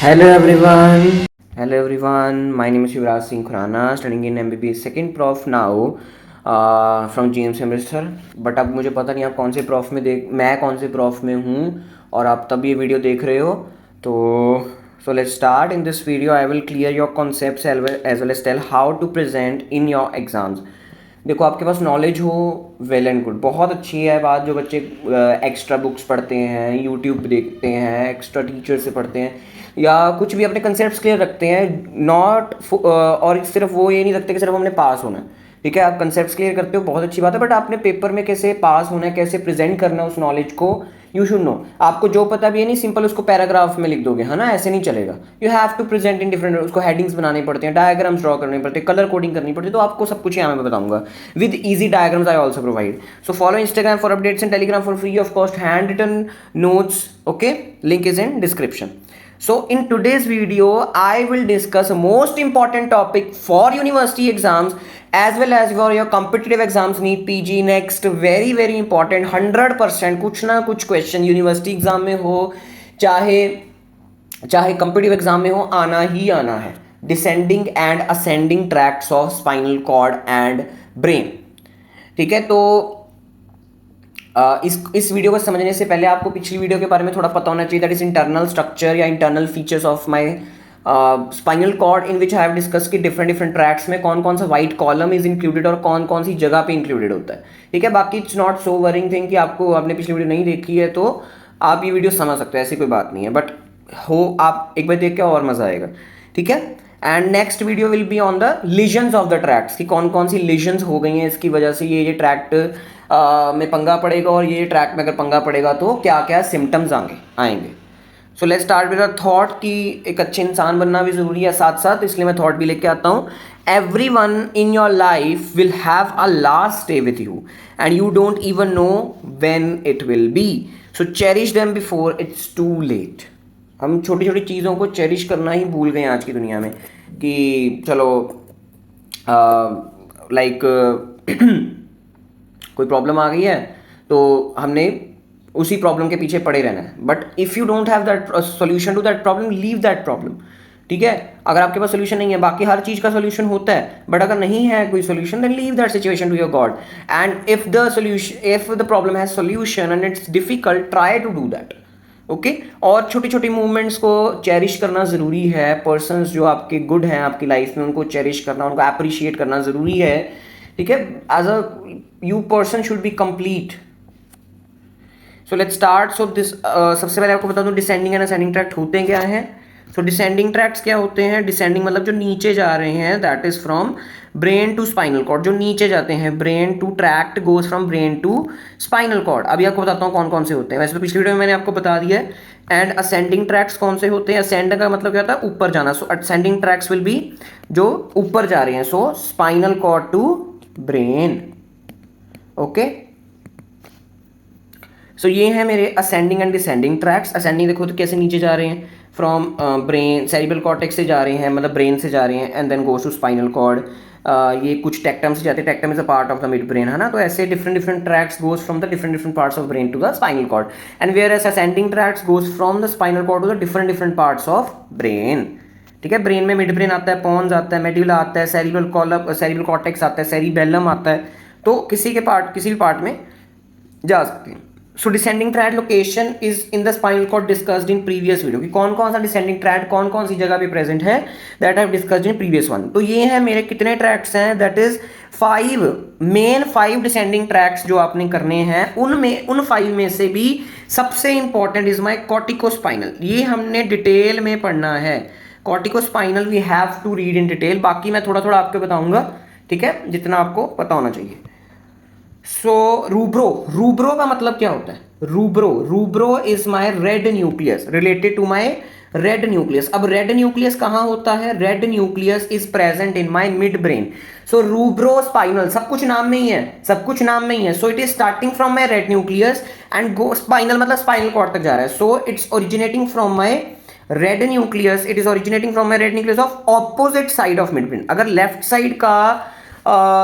Hello everyone. Hello everyone. My name is Yuvraj Singh Khurana, studying in MBBS second prof now from GMC Amritsar. But अब मुझे पता नहीं आप कौन से प्रॉफ में मैं कौन से प्रॉफ में हूँ और आप तब ये वीडियो देख रहे हो. तो so let's start. In this video I will clear your concepts as well as tell how to present in your exams. देखो आपके पास नॉलेज हो वेल एंड गुड, बहुत अच्छी है बात. जो बच्चे एक्स्ट्रा बुक्स पढ़ते हैं, यूट्यूब देखते हैं, एक्स्ट्रा टीचर से पढ़ते हैं या कुछ भी अपने कंसेप्ट क्लियर रखते हैं नॉट और सिर्फ वो ये नहीं रखते कि सिर्फ हमने पास होना है. ठीक है, आप कंसेप्ट क्लियर करते हो, बहुत अच्छी बात है, बट आपने पेपर में कैसे पास होना है, कैसे प्रेजेंट करना है उस नॉलेज को, यू शुड नो. आपको जो पता भी है नहीं, सिंपल उसको पैराग्राफ में लिख दोगे, है ना, ऐसे नहीं चलेगा. You have to present in different, उसको हेडिंग्स बनाने पड़ते हैं, डायग्राम्स ड्रॉ करने पड़ते हैं, कलर कोडिंग करनी पड़ती है. तो आपको सब कुछ यहाँ मैं बताऊंगा with easy diagrams I also provide. So follow Instagram for updates and Telegram for free of cost handwritten notes. Okay, link is in description. So in today's video, I will discuss a most important topic for university exams as well as for your competitive exams, NEET, PG, next very important 100% कुछ ना कुछ question university exam में हो चाहे competitive exam में हो, आना ही आना है. Descending and ascending tracts of spinal cord and brain. ठीक है, तो इस वीडियो को समझने से पहले आपको पिछली वीडियो के बारे में थोड़ा पता होना चाहिए. दैट इज इंटरनल स्ट्रक्चर या internal features of my spinal cord in which I have discuss कि डिफरेंट ट्रैक्स में कौन कौन सा वाइट कॉलम इज इंक्लूडेड और कौन कौन सी जगह पे इंक्लूडेड होता है. ठीक है, बाकी it's not so worrying thing कि आपको आपने पिछली वीडियो नहीं देखी है तो आप ये वीडियो समझ सकते हो, ऐसी कोई बात नहीं है. बट हो आप एक बार देख के और मजा आएगा. ठीक है, and next video will be on the lesions of the tracts कि कौन कौन सी लीजन्स हो गई हैं इसकी वजह से ये ट्रैक्ट में पंगा पड़ेगा और ये ट्रैक में अगर पंगा पड़ेगा तो क्या क्या सिम्टम्स आएंगे. सो let's start with a thought कि एक अच्छे इंसान बनना भी ज़रूरी है साथ साथ, इसलिए मैं थॉट भी लेके आता हूँ. Everyone in your life will have a last day with you and you don't even know when it will be. So cherish them before it's too late. हम छोटी छोटी चीज़ों को चेरिश करना ही भूल गए आज की दुनिया में कि चलो लाइक कोई प्रॉब्लम आ गई है तो हमने उसी प्रॉब्लम के पीछे पड़े रहना है. But if you don't have that solution to that problem, leave that problem. ठीक है, अगर आपके पास सोल्यूशन नहीं है, बाकी हर चीज़ का सोल्यूशन होता है, बट अगर नहीं है कोई solution then leave that situation to your god. And if the problem has solution and it's difficult, try to do that. Okay, और छोटी छोटी मूवमेंट्स को चेरिश करना ज़रूरी है. पर्सन्स जो आपके गुड हैं आपकी लाइफ में, उनको चेरिश करना, उनको अप्रिशिएट करना ज़रूरी है. ठीक है, as a you person should be complete. So let's start. So this सबसे पहले आपको बता दूं डिसेंडिंग एंड असेंडिंग ट्रैक्ट होते क्या हैं. सो डिसेंडिंग ट्रैक्ट्स क्या होते हैं? डिसेंडिंग मतलब जो नीचे जा रहे हैं, that is from brain to spinal cord. जो नीचे जाते हैं, brain to tract goes from brain to spinal cord. अभी आपको बताता हूँ कौन कौन से होते हैं. वैसे तो पिछली वीडियो में मैंने आपको बता दिया है. एंड असेंडिंग ट्रैक्ट्स कौन से होते हैं? असेंड का मतलब क्या होता है? ऊपर जाना. So ascending tracts will be जो ऊपर जा रहे हैं. So spinal cord to brain. Okay, so ये है मेरे ascending and descending tracts. Ascending देखो तो कैसे नीचे जा रहे हैं, फ्रॉम ब्रेन सेरिब्रल कॉर्टेक्स से जा रहे हैं, मतलब ब्रेन से जा रहे हैं, and then goes to spinal cord. ये कुछ टेक्टम से जाते हैं, tectum is a part of the mid brain, है ना. तो ऐसे different tracts goes from the different parts of brain to the spinal cord. And whereas ascending tracts goes from the spinal cord to the different parts of brain. ठीक है, brain में mid brain आता है, Pond's आता है, medulla आता है, cerebral cortex आता है, सेरिबेलम आता है. तो किसी भी पार्ट में जा सकते हैं. So descending tract location is in the spinal cord discussed in previous video कि कौन कौन सा डिसेंडिंग ट्रैक्ट कौन कौन सी जगह पे प्रेजेंट है, that I have discussed in previous one. तो ये है मेरे कितने ट्रैक्ट्स हैं, दैट इज 5 डिसेंडिंग ट्रैक्ट्स जो आपने करने हैं. उन 5 में से भी सबसे इंपॉर्टेंट इज माई कॉर्टिकोस्पाइनल. ये हमने डिटेल में पढ़ना है. Corticospinal we have to read in detail. बाकी मैं थोड़ा थोड़ा आपको बताऊंगा, ठीक है, जितना आपको पता होना चाहिए. सो रूब्रो का मतलब क्या होता है? Rubro is my red nucleus, related to my red nucleus. अब रेड न्यूक्लियस कहाँ होता है? Red nucleus is present in my mid brain. So rubro spinal, सब कुछ नाम में ही है. So it is starting from my red nucleus and go spinal मतलब स्पाइनल कॉर्ड तक जा रहा है. So it's originating from my red nucleus. It is originating from my red nucleus of opposite side of mid brain. अगर left side का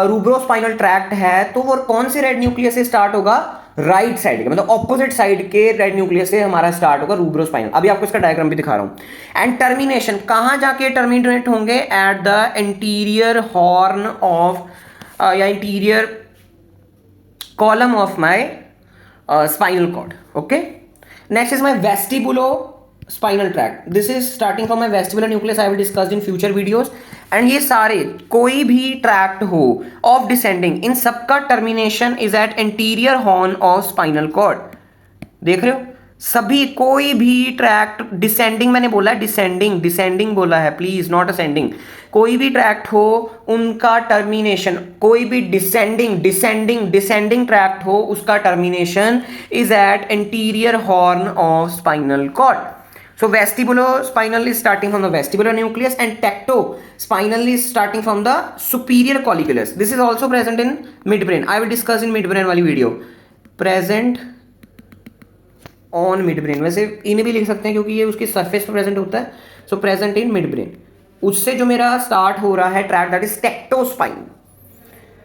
रूब्रोस्पाइनल tract है तो वो कौन से रेड न्यूक्लियस से स्टार्ट होगा? राइट साइड के, मतलब ऑपोजिट साइड के रेड न्यूक्लियस से हमारा स्टार्ट होगा रूब्रोस्पाइनल। अभी आपको इसका डायग्राम भी दिखा रहा हूं। एंड टर्मिनेशन कहां जाके टर्मिनेट होंगे? At the interior horn of या interior column of my spinal cord. Okay, next is my vestibulospinal tract. This is starting from my vestibular nucleus. I will discuss in future videos. And ये सारे कोई भी tract हो of descending, इन सबका termination is at anterior horn of spinal cord. देख रहे हो, सभी कोई भी ट्रैक्ट डिसेंडिंग, मैंने बोला है डिसेंडिंग, डिसेंडिंग बोला है प्लीज, नॉट असेंडिंग। कोई भी ट्रैक्ट हो उनका टर्मिनेशन, कोई भी डिसेंडिंग डिसेंडिंग डिसेंडिंग ट्रैक्ट हो उसका termination is at anterior horn of spinal cord. So vestibulospinal is starting from the vestibular nucleus and tectospinal is starting from the superior colliculus. This is also present in midbrain. I will discuss in midbrain वाली video. Present on midbrain. वैसे इन्हें भी लिख सकते हैं क्योंकि ये उसकी surface पर present होता है. So present in midbrain. उससे जो मेरा start हो रहा है tract, that is tectospine.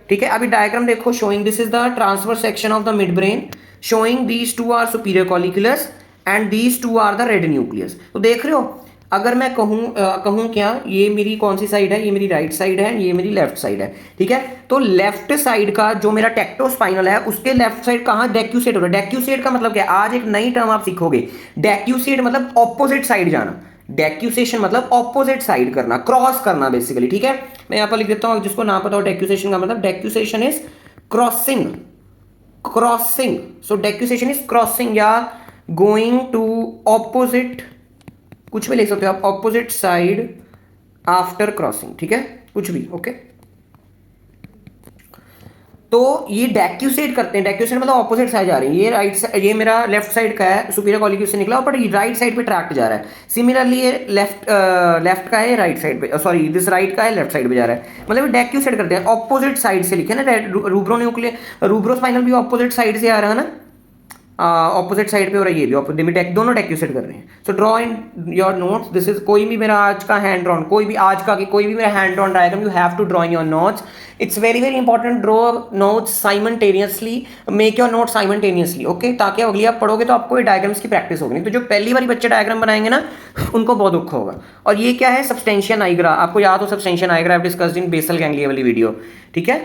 ठीक है, अभी डायग्राम देखो. showing this is the transverse section of the midbrain. showing these two are superior colliculus and these two are the red nucleus. तो देख रहे हो, अगर मैं कहूँ क्या, ये मेरी कौन सी साइड है, ये मेरी राइट साइड है, ये मेरी लेफ्ट साइड है. ठीक है, तो लेफ्ट साइड का जो मेरा टेक्टोस्पाइनल है उसके लेफ्ट साइड कहाँ डेक्यूसेट हो रहा है. डेक्यूसेट का मतलब क्या है, आज एक नई टर्म आप सीखोगे. डेक्यूसेट मतलब ऑपोजिट साइड जाना. डेक्यूसेशन मतलब ऑपोजिट साइड करना, क्रॉस करना बेसिकली. ठीक है, मैं यहाँ पर लिख देता हूँ जिसको ना पता हो डेक्यूसेशन का मतलब. Decussation is crossing, crossing. So decussation is crossing या गोइंग टू ऑपोजिट, कुछ भी ले सकते हो आप, ऑपोजिट साइड आफ्टर क्रॉसिंग. ठीक है, कुछ भी. ओके, तो ये डेक्यूसेट करते हैं. डेक्यूसेट मतलब ऑपोजिट साइड जा रही है. ये राइट साइड, ये मेरा लेफ्ट साइड का है, सुपीरियर कॉलिक्यूल से निकला, बट राइट साइड पे ट्रैक्ट जा रहा है. सिमिलरली ये लेफ्ट का है, राइट साइड पे, सॉरी दिस राइट का है, लेफ्ट साइड पे जा रहा है. मतलब डेक्यूसेट करते हैं, ऑपोजिट साइड से लिखे ना. रूब्रोस्पाइनल भी ऑपोजिट साइड से आ रहा है ना, ऑपोजिट साइड पे हो रहा है. ये भी दोनों डेक्यूसेट कर रहे हैं. So draw in your notes. This is कोई भी मेरा आज का हैंड ड्रॉन, कोई भी आज का कोई भी मेरा hand drawn diagram, you have to draw in your notes. It's very very important. Draw notes simultaneously, make your note simultaneously. Okay, ताकि अगली आप पढ़ोगे तो आपको ये डायग्राम्स की प्रैक्टिस होगी. तो जो पहली बारी बच्चे डायग्राम बनाएंगे ना उनको बहुत दुख होगा. और ये क्या है, सब्सटेंशिया नाइग्रा. आपको याद हो substantia nigra, I have discussed in basal ganglia वाली वीडियो. ठीक है,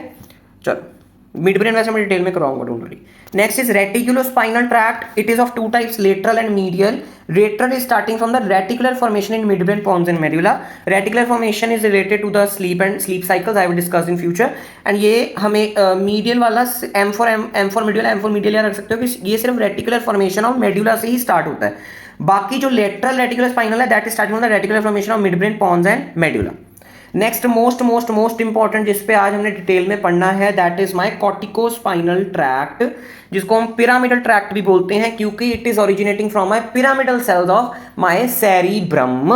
चलो मिड ब्रेन वैसे मैं डिटेल में कराऊंगा, don't worry. Next is reticulospinal tract. It is of two types, lateral and medial. Lateral is starting from the reticular formation in mid brain, pons and medulla. Reticular formation is related to the sleep and sleep cycles, I will discuss in future. And ये हमें medial वाला M for medial याद रख सकते हो कि ये सिर्फ रेटिकुलर फॉर्मेशन ऑफ मेडुला से ही स्टार्ट होता है. बाकी जो लेटरल रेटिकुलोस्पाइनल है that is starting from the reticular formation of mid brain, pons and medulla. Next most important जिस पे आज हमने डिटेल में पढ़ना है, that is my corticospinal tract, जिसको हम पिरामिडल ट्रैक्ट भी बोलते हैं क्योंकि it is originating from my pyramidal cells of my cerebrum.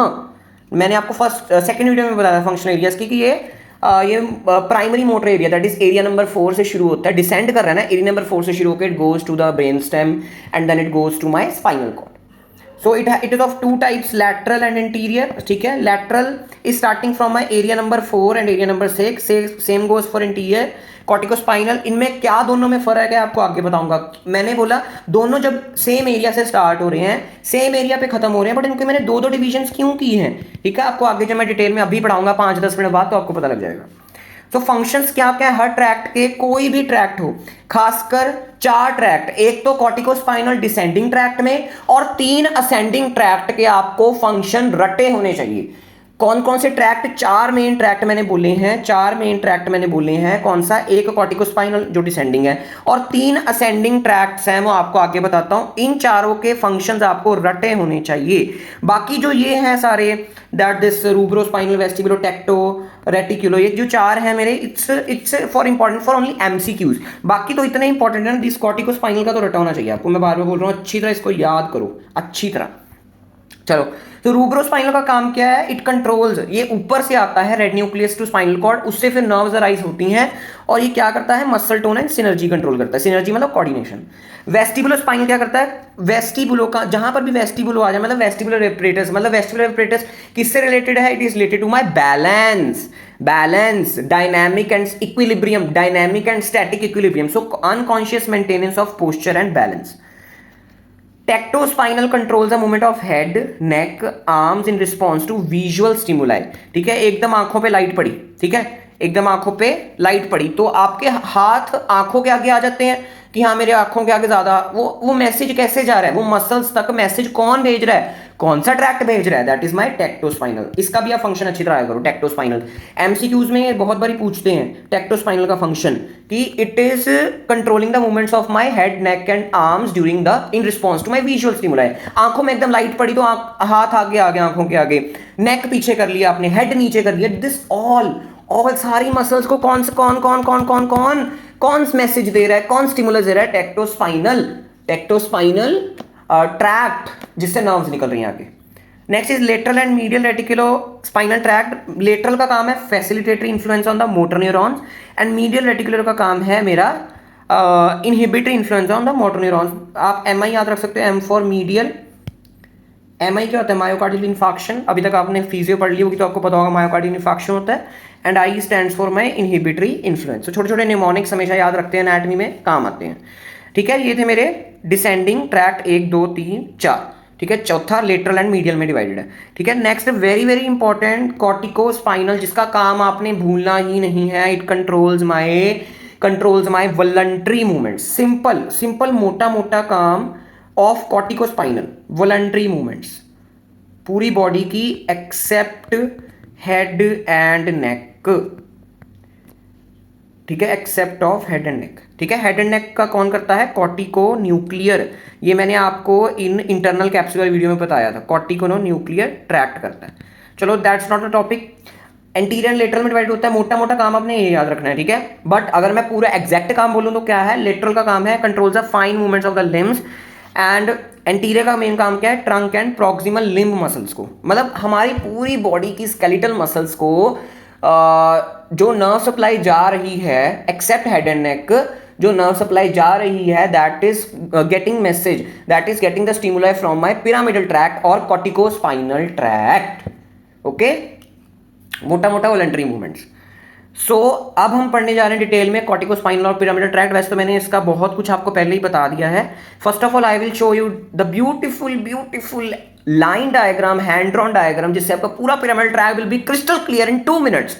मैंने आपको सेकंड वीडियो में बताया फंक्शनल एरियाज की कि ये primary motor area that is area number 4 से शुरू होता है, डिसेंड कर रहा है ना, एरिया नंबर 4 से शुरू होकर it goes to the brain stem and then it goes to my spinal cord. So it is of two types, lateral and interior. ठीक है, lateral is starting from my area number 4 and area number 6. Same goes for interior. Corticospinal, इनमें क्या दोनों में फर्क है आपको आगे बताऊंगा. मैंने बोला दोनों जब सेम एरिया से स्टार्ट हो रहे हैं, सेम एरिया पे खत्म हो रहे हैं, बट इनके मैंने दो डिविजन्स क्यों की हैं. ठीक है, आपको आगे जब मैं डिटेल में अभी पढ़ाऊंगा 5-10 मिनट बाद, तो आपको पता लग जाएगा. तो फंक्शंस क्या क्या है हर ट्रैक्ट के, कोई भी ट्रैक्ट हो, खासकर 4 ट्रैक्ट, एक तो कॉर्टिकोस्पाइनल डिसेंडिंग ट्रैक्ट में और 3 असेंडिंग ट्रैक्ट के आपको फंक्शन रटे होने चाहिए. कौन कौन से ट्रैक्ट, 4 मेन ट्रैक्ट मैंने बोले हैं, 4 मेन ट्रैक्ट मैंने बोले हैं. कौन सा, एक कॉर्टिकोस्पाइनल जो डिसेंडिंग है और 3 असेंडिंग ट्रैक्ट्स हैं, वो आपको आगे बताता हूं. इन चारों के फंक्शंस आपको रटे होने चाहिए. बाकी जो ये हैं सारे, दैट दिस रूब्रोस्पाइनल, वेस्टिबुलो, टेक्टो, रेटिकुलो, ये जो 4 हैं मेरे, it's for important for only MCQs. बाकी तो इतने इंपॉर्टेंट है ना, दिस कॉर्टिकोस्पाइनल का तो रटा होना चाहिए आपको. मैं बार बार बोल रहा हूँ, अच्छी तरह इसको याद करो, अच्छी तरह. चलो, तो रूब्रोस्पाइनल का काम क्या है? इट कंट्रोल्स, ये ऊपर से आता है red nucleus to spinal cord, उससे फिर नर्व्स अराइज होती हैं और ये क्या करता है? Muscle tone and synergy control करता है। सिनर्जी मतलब कोऑर्डिनेशन। वेस्टिबुलो स्पाइनल क्या करता है? वेस्टिबुलो का, जहां पर भी वेस्टिबुलो आ जाए मतलब वेस्टिबुलर एपरेटस, मतलब वेस्टिबुलर एपरेटस किससे रिलेटेड है? It is related to my balance, balance, dynamic and equilibrium, dynamic and static equilibrium, so unconscious maintenance of posture and balance. Tectospinal controls the movement of head, neck, arms in response to visual stimuli. ठीक है, एकदम आंखों पे light पड़ी, ठीक है, एकदम आंखों पे लाइट पड़ी तो आपके हाथ आंखों के आगे आ जाते हैं कि हाँ मेरे आंखों के आगे ज्यादा, वो मैसेज कैसे जा रहा है? वो मसल्स तक मैसेज कौन भेज रहा है? कौन सा ट्रैक्ट भेज रहा है? That is my tectospinal. इसका भी आप फंक्शन अच्छी तरह करो, टेक्टोस्पाइनल। एमसीक्यूज में बहुत बारी पूछते हैं टेक्टोस्पाइनल का फंक्शन कि it is controlling the movements of my head, neck and arms during the in response to my visual stimuli. आंखों में एकदम लाइट पड़ी तो हाथ आगे आ गया आंखों के आगे, नेक पीछे कर लिया आपने, हेड नीचे कर लिया। दिस ऑल सारी मसल्स को कौन मैसेज दे रहा है? कौन स्टिमुलस दे रहा है? टेक्टोस्पाइनल ट्रैक्ट, जिससे नर्व्स निकल रही हैं आगे। Next is lateral and medial reticulo spinal tract. Lateral का काम है facilitatory influence on the motor neurons and medial reticular का काम है मेरा inhibitory influence on the motor neurons. आप एमआई याद रख सकते हो, एम फॉर मीडियल। एमआई क्या होता है? Myocardial infarction. अभी तक आपने फिजियो पढ़ ली होगी तो आपको पता होगा मायोकार्डियल इन्फाक्शन होता है। And I stands for my inhibitory influence. तो छोटे छोटे निमोनिक्स हमेशा याद रखते हैं, एनाटॉमी में काम आते हैं। ठीक है, ये थे मेरे डिसेंडिंग ट्रैक्ट 1 2 3 4। ठीक है, चौथा लेटरल एंड मीडियल में डिवाइडेड है। ठीक है, next very very important corticospinal, जिसका काम आपने भूलना ही नहीं है। It controls my voluntary movement. Simple मोटा मोटा काम ऑफ कॉर्टिकोस्पाइनल, वॉलंटरी मूवमेंट्स पूरी बॉडी की एक्सेप्ट हेड एंड नेक। ठीक है, एक्सेप्ट ऑफ हेड एंड नेक। ठीक है, हेड एंड नेक का कौन करता है? Cortico nuclear. ये मैंने आपको इन इंटरनल कैप्सुलर वीडियो में बताया था, कॉर्टिको न्यूक्लियर ट्रैक्ट करता है। चलो, that's not a topic. Anterior lateral में डिवाइड होता है, मोटा मोटा काम आपने ये याद रखना है। ठीक है, बट अगर मैं पूरा एग्जैक्ट काम बोलूं तो क्या है? लेटरल का काम है controls the fine movements of the limbs and anterior का मेन काम क्या है? Trunk and proximal limb muscles को, मतलब हमारी पूरी बॉडी की स्केलेटल मसल्स को जो नर्व सप्लाई जा रही है एक्सेप्ट हेड एंड नेक, जो नर्व सप्लाई जा रही है that is getting message, that is getting the stimuli from my pyramidal tract और कॉर्टिकोस्पाइनल ट्रैक्ट। ओके, मोटा मोटा वॉलंटरी मूवमेंट्स। सो अब हम पढ़ने जा रहे हैं डिटेल में कॉर्टिकोस्पाइनल और पिरामिडल ट्रैक्ट। वैसे तो मैंने इसका बहुत कुछ आपको पहले ही बता दिया है। First of all I will show you the beautiful line diagram, hand drawn diagram, जिससे आपका पूरा pyramidal tract will be crystal clear in 2 minutes.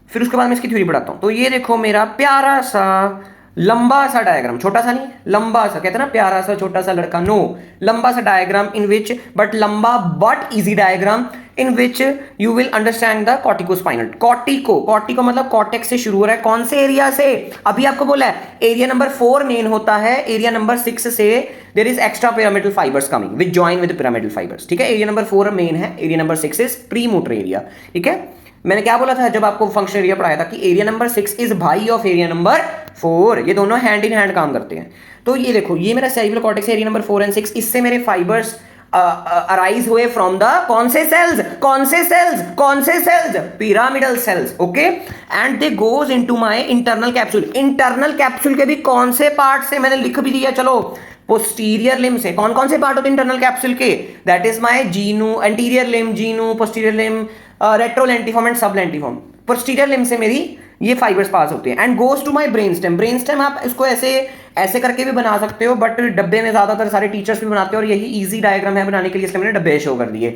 फिर उसके बाद मैं इसकी थ्योरी पढ़ाता हूं। तो ये देखो मेरा प्यारा सा लंबा सा डायग्राम, छोटा सा नहीं, लंबा सा, कहते हैं ना प्यारा सा छोटा सा लड़का, नो, लंबा सा डायग्राम इन विच बट लंबा but easy diagram in which you will understand the corticospinal. Cortico मतलब कॉर्टेक्स से शुरू हो रहा है, कौन से एरिया से? अभी आपको बोला है एरिया नंबर 4 मेन होता है, एरिया नंबर 6 से there is extra pyramidal fibres coming which join with pyramidal fibres. ठीक है, एरिया नंबर 4 मेन है, area number 6 is premotor area. ठीक है, मैंने क्या बोला था जब आपको फंक्शन एरिया पढ़ाया था कि एरिया नंबर 6 इज भाई ऑफ एरिया नंबर 4, ये दोनों हैंड इन हैंड काम करते हैं। तो ये देखो, ये मेरा cerebral cortex area number 4 and 6, इससे मेरे फाइबर्स अराइज हुए फ्रॉम द कौन से cells? Pyramidal cells. Okay, and they goes into my internal capsule. Internal capsule के भी कौन से पार्ट से? मैंने लिख भी दिया, चलो, पोस्टीरियर लिम्ब से। कौन से पार्ट होते हैं इंटरनल कैप्सूल के? That is my genu, anterior limb, genu, posterior limb, retrolentiform and sublentiform. Posterior limb से मेरी ये फाइबर्स पास होते हैं and goes to my brain stem. Brain stem आप इसको ऐसे करके भी बना सकते हो, बट डब्बे में ज्यादातर सारे टीचर्स भी बनाते हैं और यही इजी डायग्राम है बनाने के लिए, इसलिए मैंने डब्बे शो कर दिए।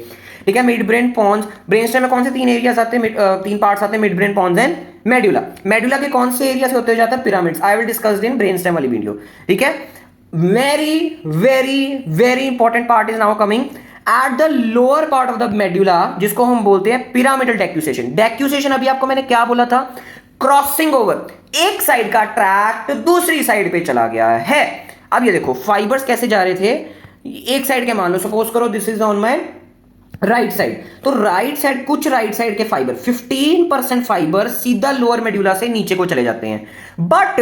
ठीक है, mid brain pons. Brain stem में कौन से 3 एरियाज आते हैं? 3 पार्ट्स आते हैं, mid brain pons and medulla. Medulla के कौन से एरिया से होते जाता है? Pyramids. I will discuss in brain stem वाली वीडियो। ठीक है, very important part is now coming at the lower part of the medulla, जिसको हम बोलते हैं पिरामिडल डेक्यूसेशन। डेक्यूसेशन अभी आपको मैंने क्या बोला था? क्रॉसिंग ओवर, एक साइड का ट्रैक्ट दूसरी साइड पे चला गया है। अब ये देखो फाइबर्स कैसे जा रहे थे, एक साइड के मान लो, सपोज करो this is on my right side, तो राइट साइड, कुछ राइट साइड के फाइबर 15% फाइबर सीधा लोअर मेडुला से नीचे को चले जाते हैं, बट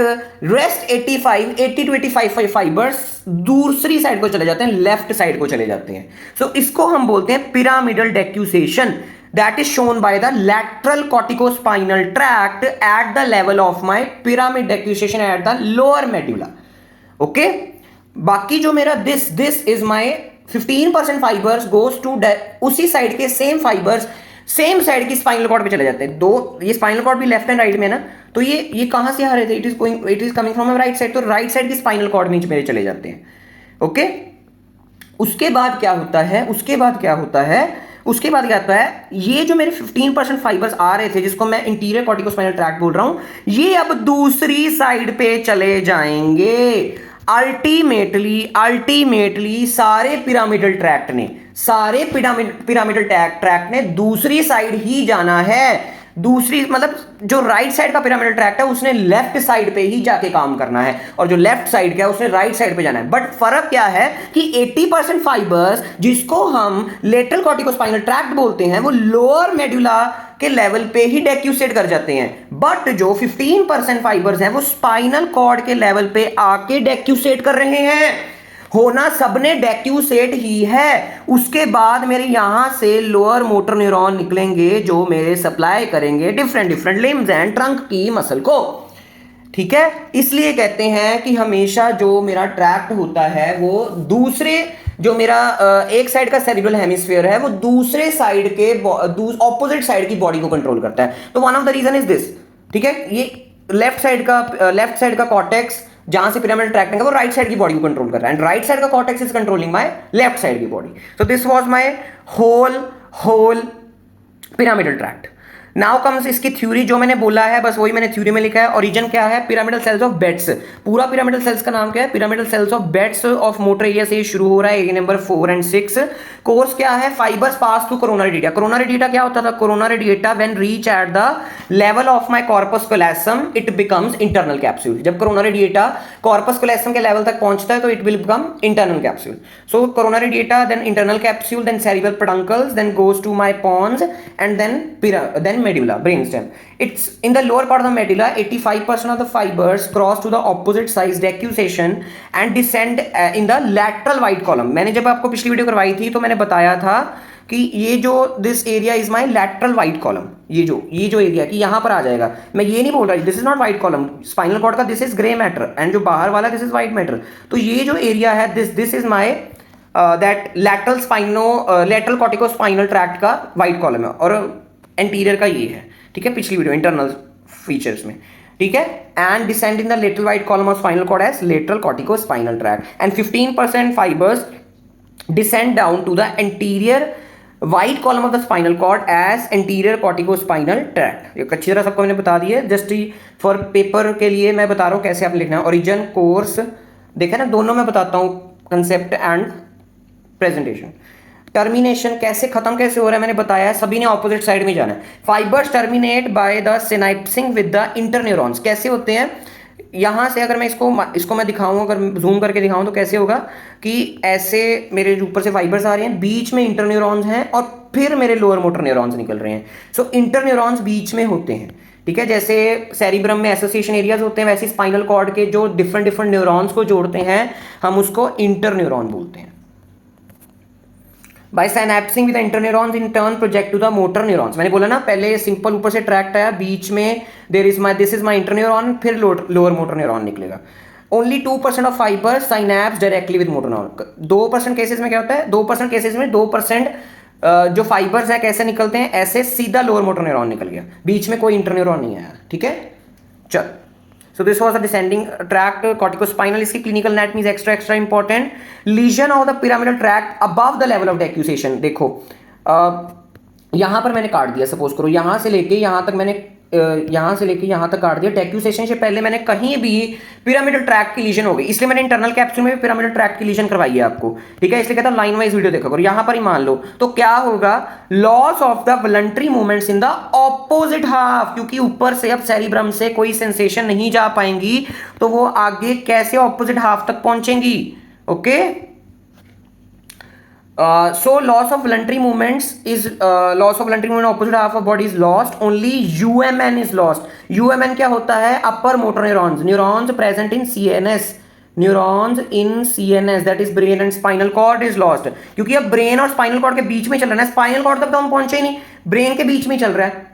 रेस्ट 80 टू 85 फाइबर्स दूसरी साइड को चले जाते हैं, लेफ्ट साइड को चले जाते हैं। सो इसको हम बोलते हैं pyramidal decussation, that is shown by the lateral corticospinal tract at the level of my pyramid decussation at the lower medulla. Okay, बाकी जो मेरा this is my 15% fibers goes to उसी साइड के सेम फाइबर्स सेम साइड की spinal cord पे चले जाते हैं। दो ये स्पाइनल कॉर्ड भी लेफ्ट एंड राइट में ना, तो ये कहां से आ रहे थे, it is coming from right side, तो राइट साइड की स्पाइनल कॉर्ड में मेरे चले जाते हैं। ओके, उसके बाद क्या होता है, उसके बाद क्या होता है, ये जो मेरे 15% फाइबर्स आ रहे थे जिसको मैं इंटीरियर कॉर्टिकोस्पाइनल ट्रैक्ट बोल रहा हूं, ये अब दूसरी साइड पे चले जाएंगे। अल्टीमेटली सारे पिरामिडल ट्रैक्ट ने दूसरी साइड ही जाना है। दूसरी मतलब जो राइट साइड का पिरामिडल ट्रैक्ट है उसने लेफ्ट साइड पे ही जाके काम करना है, और जो लेफ्ट साइड का है उसने राइट साइड पे जाना है। बट फर्क क्या है कि 80% फाइबर्स जिसको हम लेटरल कॉर्टिकोस्पाइनल ट्रैक्ट बोलते हैं वो लोअर मेडुला के लेवल पे ही डेक्यूसेट कर जाते हैं, बट जो 15% फाइबर्स हैं वो स्पाइनल कॉर्ड के लेवल पे आके डेक्यूसेट कर रहे हैं। होना सबने डेक्यूसेट ही है। उसके बाद मेरे यहां से लोअर मोटर न्यूरॉन निकलेंगे जो मेरे सप्लाई करेंगे डिफरेंट लिम्स एंड ट्रंक की मसल को। ठीक है, इसलिए कहते हैं कि हमेशा जो मेरा ट्रैक्ट होता है वो दूसरे, जो मेरा एक साइड का सेरिब्रल हेमिस्फीयर है वो दूसरे साइड के ऑपोजिट साइड की बॉडी को कंट्रोल करता है। तो one of the reason is this. ठीक है, ये लेफ्ट साइड का कॉर्टेक्स जहां से पिरामिडल ट्रैक्ट है वो राइट साइड की बॉडी को कंट्रोल कर रहा है, एंड राइट साइड का cortex is controlling my left side की body. So this was my whole pyramidal tract. Now comes इसकी थ्योरी, जो मैंने बोला है बस वही मैंने थ्योरी में लिखा है। ओरिजिन क्या है, पिरामिडल सेल्स ऑफ बेट्स। पूरा पिरामिडल सेल्स का नाम क्या है, pyramidal cells of Betz of motor area से शुरू हो रहा है, ए नंबर 4 एंड 6। कोर्स क्या है, fibres pass through corona radiata. Corona radiata क्या होता था, corona radiata when reach at the level of my corpus callosum it becomes internal capsule. जब कोरोनरी डेटा कॉर्पस कैलोसम के लेवल तक पहुंचता है तो it will become internal capsule. So corona radiata, then internal capsule, then cerebral peduncles, then goes to my pons and then medulla, brainstem. It's in the lower part of the medulla. 85% of the fibers cross to the opposite sides decussation and descend in the lateral white column. मैंने जब आपको पिछली video करवाई थी तो मैंने बताया था कि ये जो this area is my lateral white column, ये जो एरिया कि यहां पर आ जाएगा। मैं ये नहीं बोल रहा this is not white column, spinal cord का this is grey matter, and जो बाहर वाला दिस इज व्हाइट मैटर। तो ये जो एरिया है this is my that lateral corticospinal tract का व्हाइट कॉलम है, और एंटीरियर का ये है। ठीक है, पिछली वीडियो इंटरनल फीचर्स में। ठीक है, and descend in the lateral white column of spinal cord as lateral corticospinal tract, and 15% fibres descend down to the anterior white column of the spinal cord as anterior corticospinal tract. ये अच्छी तरह सबको मैंने बता दी है, just for paper के लिए मैं बता रहा हूँ कैसे आप लिखना है। ओरिजिन, कोर्स, देखा ना, दोनों मैं बताता हूँ, कंसेप्ट एंड प्रेजेंटेशन। टर्मिनेशन कैसे खत्म कैसे हो रहा है मैंने बताया है, सभी ने ऑपोजिट साइड में जाना है। Fibres terminate by the synapsing with the interneurons. कैसे होते हैं, यहां से अगर मैं इसको मैं दिखाऊं, अगर जूम करके दिखाऊं तो कैसे होगा कि ऐसे मेरे ऊपर से फाइबर्स आ रहे हैं, बीच में इंटरन्यूरॉन्स हैं और फिर मेरे लोअर मोटर न्यूरॉन्स निकल रहे हैं। सो इंटरन्यूरॉन्स बीच में होते हैं। ठीक है, जैसे सेरिब्रम में एसोसिएशन एरियाज होते हैं, वैसे स्पाइनल कॉर्ड के जो डिफरेंट न्यूरॉन्स को जोड़ते हैं हम उसको इंटरन्यूरॉन बोलते हैं। By synapsing with the interneurons in turn project to the motor neurons। मैंने बोला ना पहले सिंपल ऊपर से ट्रैक्ट आया, बीच में this is my interneuron, फिर लोअर मोटर न्यूरॉन निकलेगा। Only 2% of fibers synapse directly with motor neuron। 2% cases में क्या होता है, 2% केसेस में 2% जो फाइबर्स है कैसे निकलते हैं, ऐसे सीधा लोअर मोटर न्यूरॉन निकल गया, बीच में कोई इंटरन्यूरॉन नहीं आया। ठीक है, चल। So this was a descending tract corticospinal। इसकी clinical anatomy is extra important। Lesion of the pyramidal tract above the level of decussation। देखो यहां पर मैंने काट दिया, सपोज करो यहां से लेके यहां तक काट दिया। डेक्यूसेशन से पहले मैंने कहीं भी पिरामिडल ट्रैक्ट की लीजन हो गई, इसलिए मैंने इंटरनल कैप्सूल में भी पिरामिडल ट्रैक्ट की लीजन करवाई है आपको। ठीक है, इसलिए कहता हूं लाइन वाइज वीडियो देखो। और यहां पर ही मान लो तो क्या होगा, loss of the voluntary movements in the opposite half, क्योंकि ऊपर से अब सेरिब्रम से कोई सेंसेशन नहीं जा पाएंगी तो वो आगे कैसे ऑपोजिट हाफ तक पहुंचेंगी। Okay, So loss of voluntary movements is loss of voluntary movement opposite half of body is lost. Only UMN is lost. UMN क्या होता है? Upper motor neurons. Neurons present in CNS. Neurons in CNS that is brain and spinal cord is lost. क्योंकि अब brain और spinal cord के बीच में चल रहा है ना, spinal cord तक तो हम पहुंचे ही नहीं, brain के बीच में चल रहा है,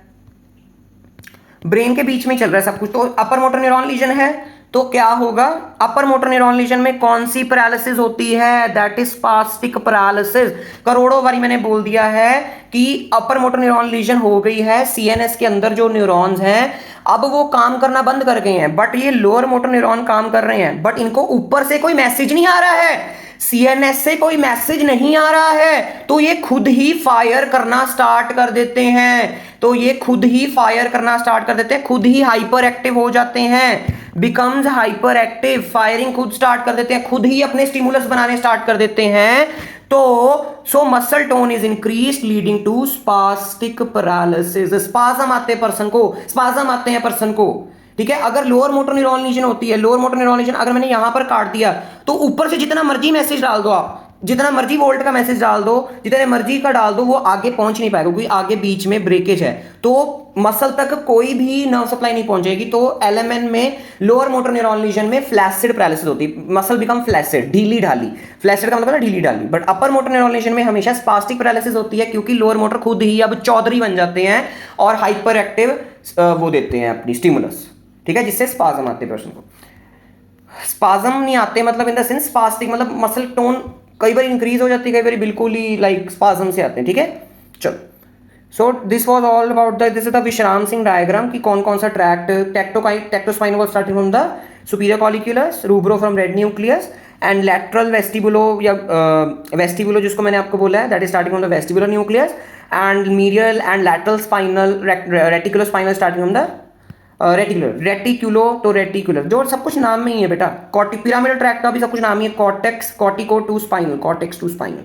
ब्रेन के बीच में चल रहा है सब कुछ। तो अपर मोटर न्यूरॉन लीजन है तो क्या होगा? अपर मोटर न्यूरॉन लीजन में कौन सी पैरालिसिस होती है? That is spastic paralysis. करोड़ों बारी मैंने बोल दिया है कि अपर मोटर न्यूरॉन लीजन हो गई है, सीएनएस के अंदर जो न्यूरॉन्स हैं अब वो काम करना बंद कर गए हैं, बट ये लोअर मोटर न्यूरॉन काम कर रहे हैं, बट इनको ऊपर से कोई मैसेज नहीं आ रहा है, सीएनएस से कोई मैसेज नहीं आ रहा है, तो ये खुद ही फायर करना स्टार्ट कर देते हैं, तो ये खुद ही फायर करना स्टार्ट कर देते हैं, खुद ही हाइपर एक्टिव हो जाते हैं, बिकम्स हाइपर एक्टिव, फायरिंग खुद स्टार्ट कर देते हैं, खुद ही अपने स्टिमुलस बनाने स्टार्ट कर देते हैं। तो so muscle tone is increase leading to spastic paralysis. Spasm आते हैं पर्सन को, स्पाज्म आते हैं पर्सन को, ठीक है। अगर लोअर मोटर न्यूरॉन लीजन होती है, लोअर मोटर न्यूरॉन लीजन अगर मैंने यहां पर काट दिया तो ऊपर से जितना मर्जी मैसेज डाल दो आप, जितना मर्जी वोल्ट का मैसेज डाल दो, जितने मर्जी का डाल दो, वो आगे पहुंच नहीं पाएगा क्योंकि आगे बीच में ब्रेकेज है, तो मसल तक कोई भी नर्व सप्लाई नहीं पहुंचेगी। तो एलएमएन में लोअर मोटर न्यूरॉन लीजन में फ्लैसिड पैरालिसिस होती है, मसल बिकम फ्लैसिड, ढीली ढाली। फ्लैसिड का मतलब है ढीली ढाली। But upper motor neuron lesion में हमेशा स्पास्टिक पैरालिसिस होती है क्योंकि लोअर मोटर खुद ही अब चौधरी बन जाते हैं और हाइपर एक्टिव वो देते हैं अपनी स्टिमुलस, ठीक है, जिससे स्पाज्म आते हैं पर्सन को। स्पाज्म नहीं आते मतलब इन द सेंस स्पास्टिक मतलब मसल टोन कई बार इंक्रीज हो जाती है, कई बार बिल्कुल ही लाइक स्पाज्म से आते हैं, ठीक है। चलो, so this was all about the this is the Vishram Singh diagram कि कौन कौन सा tract tectospinal starting from the superior colliculus, rubro from red nucleus and lateral vestibulo या वेस्टिबुलो जिसको मैंने आपको बोला है that is starting from the vestibular nucleus and medial and lateral spinal reticulo spinal starting from the reticular, reticulo तो reticular जो सब कुछ नाम में ही है बेटा। पिरामिडल ट्रैक्ट का भी सब कुछ नाम ही है, cortex, cortico to spinal, cortex to spinal,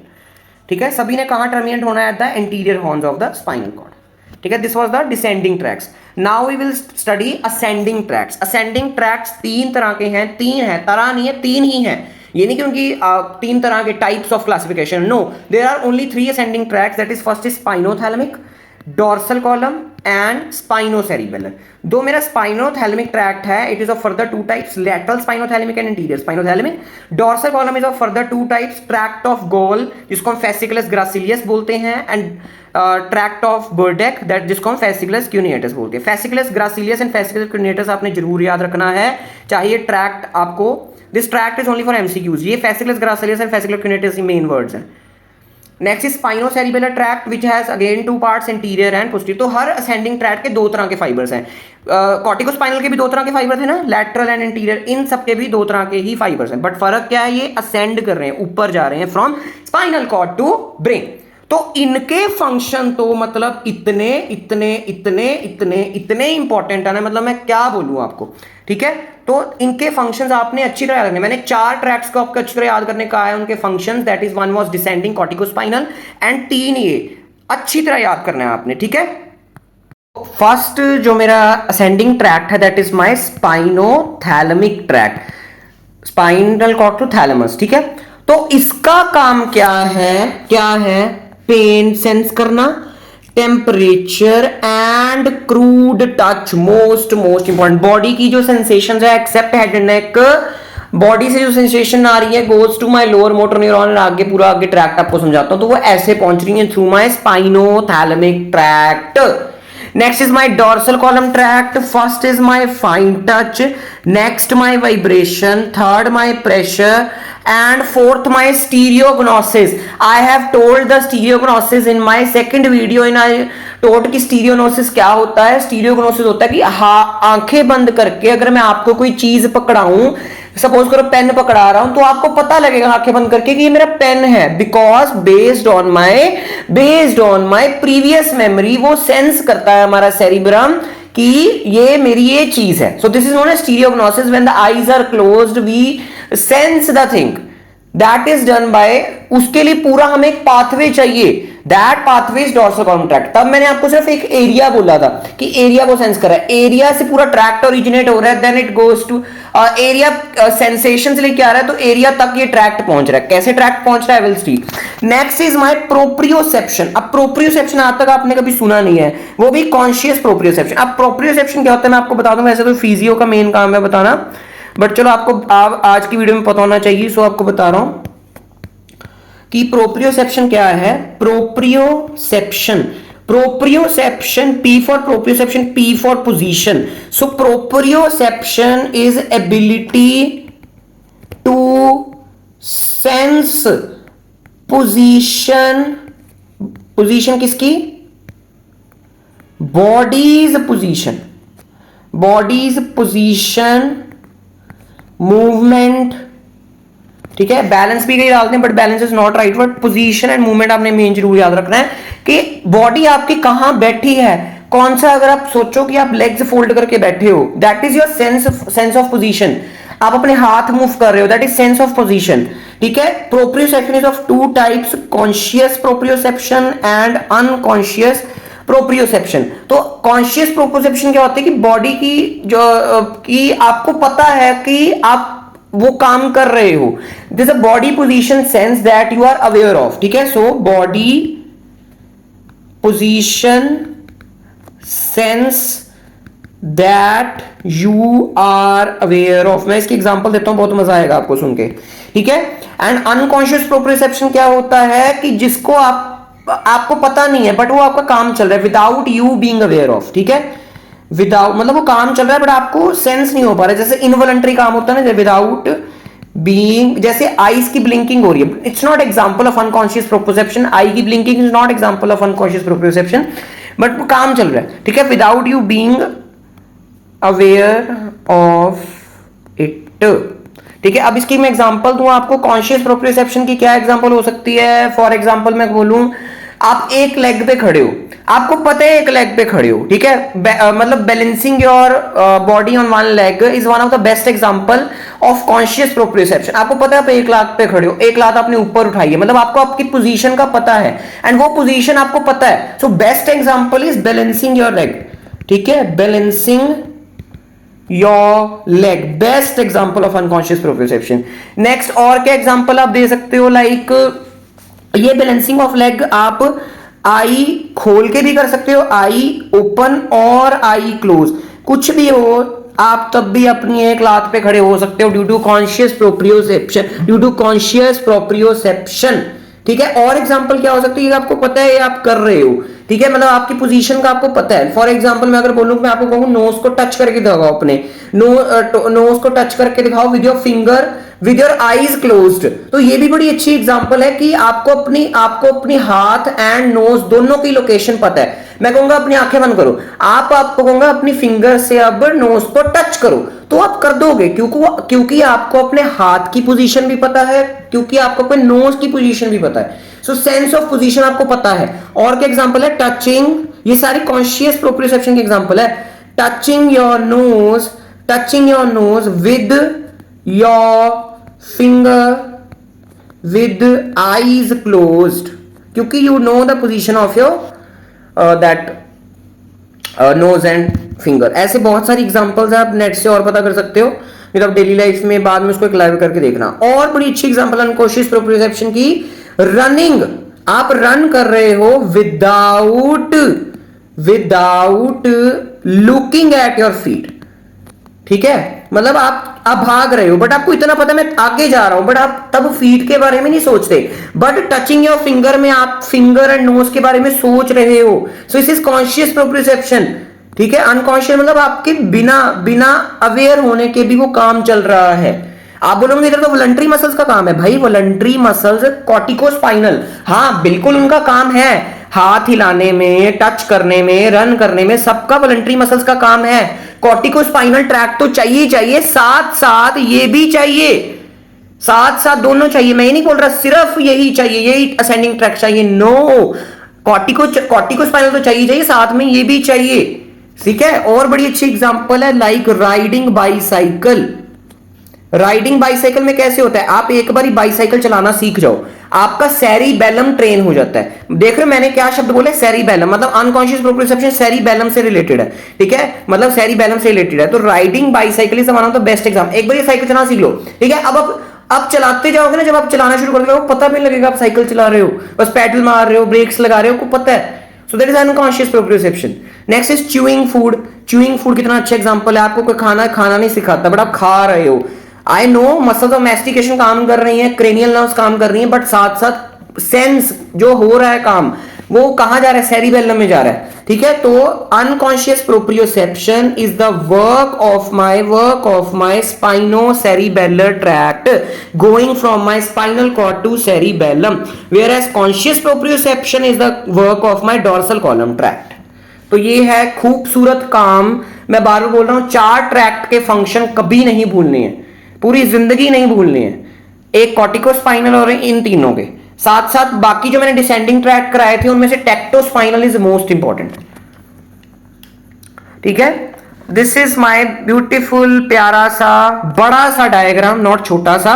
ठीक है। सभी ने कहाँ टर्मिनेट होना है? At the anterior horns of the spinal cord, ठीक है। This was the descending tracts. Now we will study ascending tracts. Ascending tracts तीन तरह के हैं, तीन है, तरह नहीं है, तीन ही है। ये नहीं क्योंकि तीन तरह के types of classification, no, there are only three ascending tracts, that is first is spinothalamic, dorsal column and spinocerebellar. दो मेरा स्पाइनोथैलेमिक ट्रैक्ट है, it is of further two types, lateral spinothalamic and interior spinothalamic. Dorsal column is of further two types, tract of Goll जिसको हम fasciculus gracilis बोलते हैं and tract of Burdach that जिसको हम fasciculus cuneatus बोलते हैं। Fasciculus gracilis and fasciculus क्यूनिएटस आपने जरूर याद रखना है, चाहिए ट्रैक्ट आपको, this tract is only for MCQs. ये fasciculus gracilis and fasciculus cuneatus main words हैं। Next is spinocerebellar tract which has again two parts, interior and posterior. तो हर असेंडिंग ट्रैक्ट के दो तरह के फाइबर्स हैं, कॉर्टिकोस्पाइनल के भी दो तरह के फाइबर्स हैं ना, लैटरल एंड इंटीरियर, इन सब के भी दो तरह के ही फाइबर्स हैं, बट फर्क क्या है? ये असेंड कर रहे हैं, ऊपर जा रहे हैं from spinal cord to brain. तो इनके फंक्शन तो मतलब इतने इतने इतने इतने इतने इंपॉर्टेंट है ना, मतलब मैं क्या बोलूं आपको, ठीक है। तो इनके फंक्शंस आपने अच्छी तरह याद रखने, मैंने चार ट्रैक्स को आपको अच्छी तरह याद करने का है, उनके functions, that is one was descending corticospinal and तीन ये अच्छी तरह याद करना है आपने, ठीक है। फर्स्ट जो मेरा असेंडिंग ट्रैक्ट है that is my spinothalamic tract, spinal cord to thalamus, ठीक है। तो इसका काम क्या है? पेन सेंस करना, temperature and crude touch, most important. Body की जो सेंसेशन है except head and neck, body से जो सेंसेशन आ रही है goes to my lower motor neuron, आगे पूरा आगे ट्रैक्ट आपको समझाता हूं, तो वो ऐसे पहुंच रही है through my spinothalamic tract. Next is my dorsal column tract. First is my fine touch, next my vibration, third my pressure, and fourth my stereognosis. I have told the stereognosis in my second video in I told कि stereognosis क्या होता है। stereognosis होता है कि आंखें बंद करके अगर मैं आपको कोई चीज पकड़ाऊं, सपोज करो पेन पकड़ा रहा हूं, तो आपको पता लगेगा आंखें बंद करके कि ये मेरा पेन है, because based on my previous memory वो सेंस करता है हमारा सेरिब्रम कि ये मेरी ये चीज है। So this is known as stereognosis. When the eyes are closed we sense the thing, that is done by, उसके लिए पूरा हमें एक पाथवे चाहिए, that pathway is dorsal column tract. तब मैंने आपको सिर्फ एक एरिया बोला था कि एरिया को सेंस कर रहा है, एरिया से पूरा ट्रैक्ट ओरिजिनेट हो रहा है, then it goes to area sensation से लेके आ रहा है तो एरिया तक ये ट्रैक्ट पहुंच रहा है। कैसे ट्रैक्ट पहुंच रहा है, will see. Next is my proprioception. अब प्रोप्रियोसेप्शन आज तक आपने कभी सुना नहीं है, वो भी कॉन्शियस प्रोप्रियोसेप्शन। अब प्रोप्रियोसेप्शन क्या होता है मैं आपको बता दूं, वैसे तो फिजियो का मेन काम है बताना, बट चलो आपको आज की वीडियो में पता होना चाहिए, सो आपको बता रहा हूं कि प्रोप्रियोसेप्शन क्या है। Proprioception, P for proprioception, P for position. So proprioception is ability to sense position, position किसकी, body's position, movement, ठीक है। बैलेंस भी कहीं डालते हैं but balance is not right, but position and movement आपने मेन जरूर याद रखना है कि बॉडी आपकी कहां बैठी है, कौन सा, अगर आप सोचो कि आप लेग्स फोल्ड करके बैठे हो, that is your sense of position. आप अपने हाथ मूव कर रहे हो, that is sense of position, ठीक है। Proprioception is of two types, conscious proprioception and unconscious proprioception. तो कॉन्शियस प्रोप्रियोसेप्शन क्या होता है कि बॉडी की जो कि आपको पता है कि आप वो काम कर रहे हो, this a body position sense that you are aware of, ठीक है। So body position sense that you are aware of. मैं इसकी एग्जांपल देता हूं, बहुत मजा आएगा आपको सुन के, ठीक है। एंड अनकॉन्शियस प्रोप्रियोसेप्शन क्या होता है कि जिसको आपको पता नहीं है बट वो आपका काम चल रहा है without you being aware of, ठीक है। विदाउट मतलब वो काम चल रहा है बट आपको सेंस नहीं हो पा रहा है, जैसे इनवॉलंटरी काम होता है ना, विदाउट बीइंग, जैसे आईज की ब्लिंकिंग हो रही है, it's not example of unconscious proprioception. Eye की blinking is not example of unconscious proprioception, but वो काम चल रहा है, ठीक है, without you being aware of it, ठीक है। अब इसकी मैं एग्जांपल दूं आपको, कॉन्शियस प्रोप्रियोसेप्शन की क्या एग्जांपल हो सकती है। फॉर एग्जांपल मैं बोलूं, आप एक लेग पे खड़े हो, आपको पता है एक लेग पे खड़े हो, ठीक है, मतलब balancing your body on one leg is one of the best example of conscious proprioception. आपको पता है आप एक लात पे खड़े हो, एक लात आपने ऊपर उठाई है, मतलब आपको आपकी पोजीशन का पता है एंड वो पोजीशन आपको पता है। So best example is balancing your leg, ठीक है, balancing your leg, best example of unconscious proprioception. Next और क्या एग्जांपल आप दे सकते हो, लाइक ये बैलेंसिंग ऑफ लेग आप आई खोल के भी कर सकते हो, आई ओपन और आई क्लोज, कुछ भी हो आप तब भी अपनी एक लात पे खड़े हो सकते हो ड्यू टू कॉन्शियस प्रोप्रियोसेप्शन, ठीक है। और एग्जांपल क्या हो सकती है, आपको पता है ये आप कर रहे हो, ठीक है, मतलब आपकी पोजीशन का आपको पता है। फॉर एग्जांपल मैं अगर बोलूं, मैं आपको कहूं नोज को टच करके दिखाओ, अपने नोज को टच करके दिखाओ with your finger with your eyes closed, तो ये भी बड़ी अच्छी एग्जांपल है कि आपको अपनी हाथ एंड नोज दोनों की लोकेशन पता है। मैं कहूंगा अपनी आंखें बंद करो, आपको कहूंगा अपनी फिंगर से अब नोज को टच करो, तो आप कर दोगे क्योंकि आपको अपने हाथ की पोजीशन भी पता है, क्योंकि आपको अपने नोज की पोजीशन भी पता है। सो सेंस ऑफ पोजीशन आपको पता है। और क्या एग्जांपल है, टचिंग, ये सारी कॉन्शियस प्रोप्रियोसेप्शन के एग्जांपल है। Touching your nose with your finger with eyes closed, क्योंकि you know the position of your that nose and finger. ऐसे बहुत सारी एग्जांपल्स हैं, आप नेट से और पता कर सकते हो, फिर आप डेली लाइफ में बाद में उसको एक लाइव करके देखना। और बड़ी अच्छी एग्जांपल अनकॉन्शियस प्रोप्रियोसेप्शन की, रनिंग, आप रन कर रहे हो without looking at your feet, ठीक है, मतलब आप भाग रहे हो बट आपको इतना पता है मैं आगे जा रहा हूं, बट आप तब फीट के बारे में नहीं सोचते, बट टचिंग योर फिंगर में आप फिंगर एंड नोज के बारे में सोच रहे हो। सो दिस इज कॉन्शियस प्रोप्रियोसेप्शन, ठीक है। अनकॉन्शियस मतलब आपके बिना अवेयर होने के भी वो काम चल रहा है। आप बोलोगे इधर तो वॉलंटरी मसल्स का काम है, भाई वॉलंटरी मसल्स कॉर्टिकोस्पाइनल, हाँ बिल्कुल उनका काम है, हाथ हिलाने में, टच करने में, रन करने में, सबका वॉलंटरी मसल्स का काम है। कॉर्टिकोस्पाइनल ट्रैक्ट तो चाहिए, साथ साथ ये भी चाहिए, साथ दोनों चाहिए। मैं ये नहीं बोल रहा सिर्फ यही चाहिए, यही असेंडिंग ट्रैक्ट चाहिए, नो, कॉर्टिकोस्पाइनल तो चाहिए, साथ में ये भी चाहिए, ठीक है। और बड़ी अच्छी एग्जांपल है like riding bicycle, riding bicycle में कैसे होता है, आप एक बार बाइसाइकिल चलाना सीख जाओ, आपका सेरिबेलम ट्रेन हो जाता है। देख रहे हो मैंने क्या शब्द बोले, सेरिबेलम, मतलब अनकॉन्शियस प्रोप्रियोसेप्शन सेरिबेलम से रिलेटेड है, ठीक है, मतलब सेरिबेलम से रिलेटेड है। तो riding bicycle is one of the best exam. एक बार ये साइकिल चलाना सीख लो, ठीक है, अब चलाते जाओगे ना, जब आप चलाना शुरू कर दोगे पता भी नहीं लगेगा आप साइकिल चला रहे हो, बस पेडल मार रहे हो, ब्रेक्स लगा रहे हो, को पता है। So that is unconscious proprioception. Next is chewing food. Chewing food कितना अच्छा एग्जांपल है, आपको कोई खाना नहीं सिखाता बट आप खा रहे हो। I know muscles of mastication काम कर रही हैं, क्रेनियल नर्व्स काम कर रही हैं, बट साथ साथ सेंस जो हो रहा है काम वो कहां जा रहा है, सेरिबेलम में जा रहा है, ठीक है। तो unconscious proprioception is the work of my spinocerebellar tract going from my spinal cord to cerebellum, whereas conscious proprioception is the work of my dorsal column tract. तो ये है खूबसूरत काम। मैं बार बार बोल रहा हूं, 4 ट्रैक्ट के फंक्शन कभी नहीं भूलने हैं, पूरी जिंदगी नहीं भूलनी है, एक कॉर्टिकोस्पाइनल और इन तीनों के साथ साथ बाकी जो मैंने डिसेंडिंग ट्रैक कराए थे उनमें से टेक्टोस्पाइनल इज मोस्ट इंपॉर्टेंट, ठीक है। दिस इज माय ब्यूटीफुल प्यारा सा बड़ा सा डायग्राम, नॉट छोटा सा।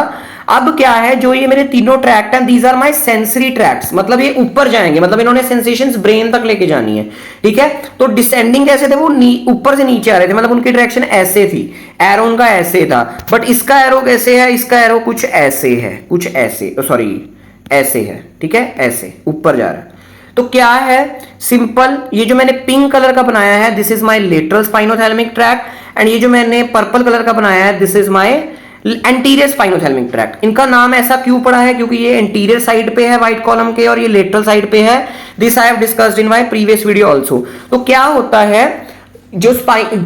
अब क्या है, जो ये मेरे तीनों ट्रैक्ट हैं, these are my sensory tracts, मतलब ये ऊपर जाएंगे, मतलब इन्होंने सेंसेशंस ब्रेन तक लेके जानी है, ठीक है। तो डिसेंडिंग कैसे थे, वो ऊपर से नीचे आ रहे थे, मतलब उनकी डायरेक्शन ऐसे थी, एरो उनका ऐसे था, बट इसका एरो कैसे है, इसका एरो कुछ ऐसे है, कुछ ऐसे, सॉरी ऐसे है, ठीक है, ऐसे ऊपर जा रहा है। तो क्या है, सिंपल, ये जो मैंने पिंक कलर का बनाया है this is my lateral spinothalamic tract, and ये जो मैंने पर्पल कलर का बनाया है this is my anterior spinothalamic tract. इनका नाम ऐसा क्यों पड़ा है, क्योंकि ये एंटीरियर साइड पे है व्हाइट कॉलम के और ये लेटरल साइड पे है। This I have discussed in my previous video also. तो क्या होता है, जो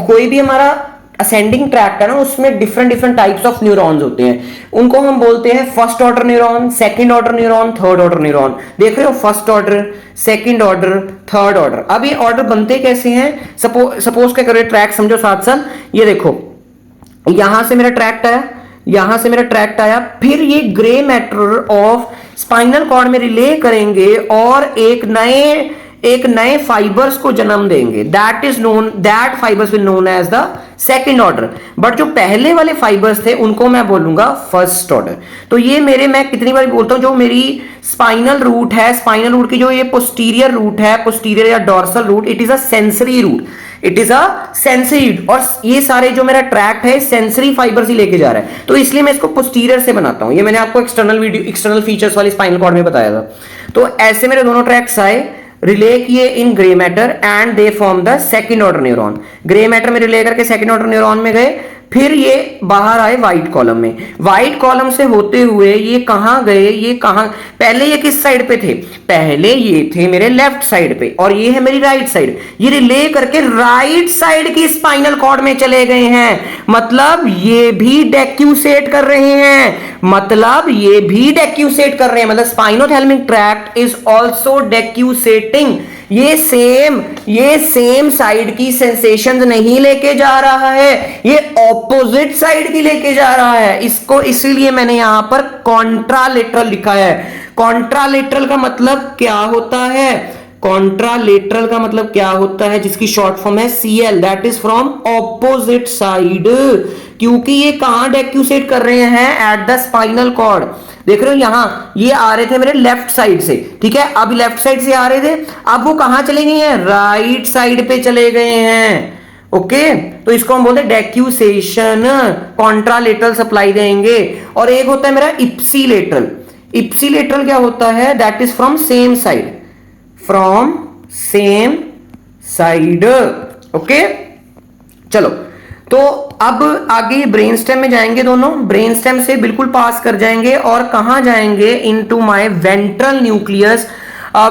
कोई भी हमारा असेंडिंग ट्रैक्ट है ना, उसमें डिफरेंट टाइप्स ऑफ न्यूरॉन्स होते हैं, उनको हम बोलते हैं first order neuron, second order neuron, third order neuron. देख रहे हो, first order, second order, third order. अब ये ऑर्डर बनते कैसे हैं, सपोज क्या करो, ट्रैक समझो साथ साथ, ये देखो यहां से मेरा ट्रैक्ट आया, यहां से मेरा ट्रैक्ट आया, फिर ये grey matter of spinal cord में रिले करेंगे और एक नए फाइबर्स को जन्म देंगे, that fibres will known as the second order. But जो पहले वाले फाइबर्स थे उनको मैं बोलूंगा फर्स्ट ऑर्डर। तो ये मैं कितनी बार बोलता हूं, जो मेरी स्पाइनल रूट है, स्पाइनल रूट की जो ये पोस्टीरियर रूट है, पोस्टीरियर या dorsal root, it is a sensory root, it is a sensory, और ये सारे जो मेरा ट्रैक्ट है सेंसरी फाइबर्स ही लेके जा रहा है, तो इसलिए मैं इसको पोस्टीरियर से बनाता हूं। ये मैंने आपको एक्सटर्नल फीचर्स वाली स्पाइनल कॉर्ड में बताया था। तो ऐसे मेरे दोनों ट्रैक्ट्स आए, रिले किए in grey matter and they form the second order neuron. Grey matter में रिले करके सेकंड ऑर्डर न्यूरॉन में गए, फिर ये बाहर आए व्हाइट कॉलम में, व्हाइट कॉलम से होते हुए ये कहां गए, ये कहां, पहले ये किस साइड पे थे, पहले ये थे मेरे लेफ्ट साइड पे और ये है मेरी राइट साइड, ये रिले करके राइट साइड की स्पाइनल कॉर्ड में चले गए हैं, मतलब ये भी डेक्यूसेट कर रहे हैं, मतलब स्पाइनोथैलेमिक ट्रैक्ट इज आल्सो डेक्यूसेटिंग। ये सेम साइड की सेंसेशंस नहीं लेके जा रहा है, ये ऑपोजिट साइड की लेके जा रहा है। इसको इसीलिए मैंने यहां पर कॉन्ट्रालेटरल लिखा है। कॉन्ट्रालेटरल का मतलब क्या होता है, कॉन्ट्रालेटरल का मतलब क्या होता है, जिसकी शॉर्ट फॉर्म है CL, that is from opposite side, क्योंकि ये कहां डेक्यूसेट कर रहे हैं, एट द स्पाइनल कॉर्ड। देख रहे हो, यहां ये आ रहे थे मेरे लेफ्ट साइड से, ठीक है, अब लेफ्ट साइड से आ रहे थे, अब वो कहां चले गए हैं, राइट साइड पे चले गए हैं, ओके। तो इसको हम बोलते हैं डेक्यूसेशन, कॉन्ट्रालेटरल सप्लाई देंगे। और एक होता है मेरा इप्सीलेटरल। इप्सीलेटरल क्या होता है, that is from same side, okay. चलो, तो अब आगे ब्रेन स्टेम में जाएंगे, दोनों ब्रेन स्टेम से बिल्कुल पास कर जाएंगे और कहां जाएंगे, into my ventral nucleus,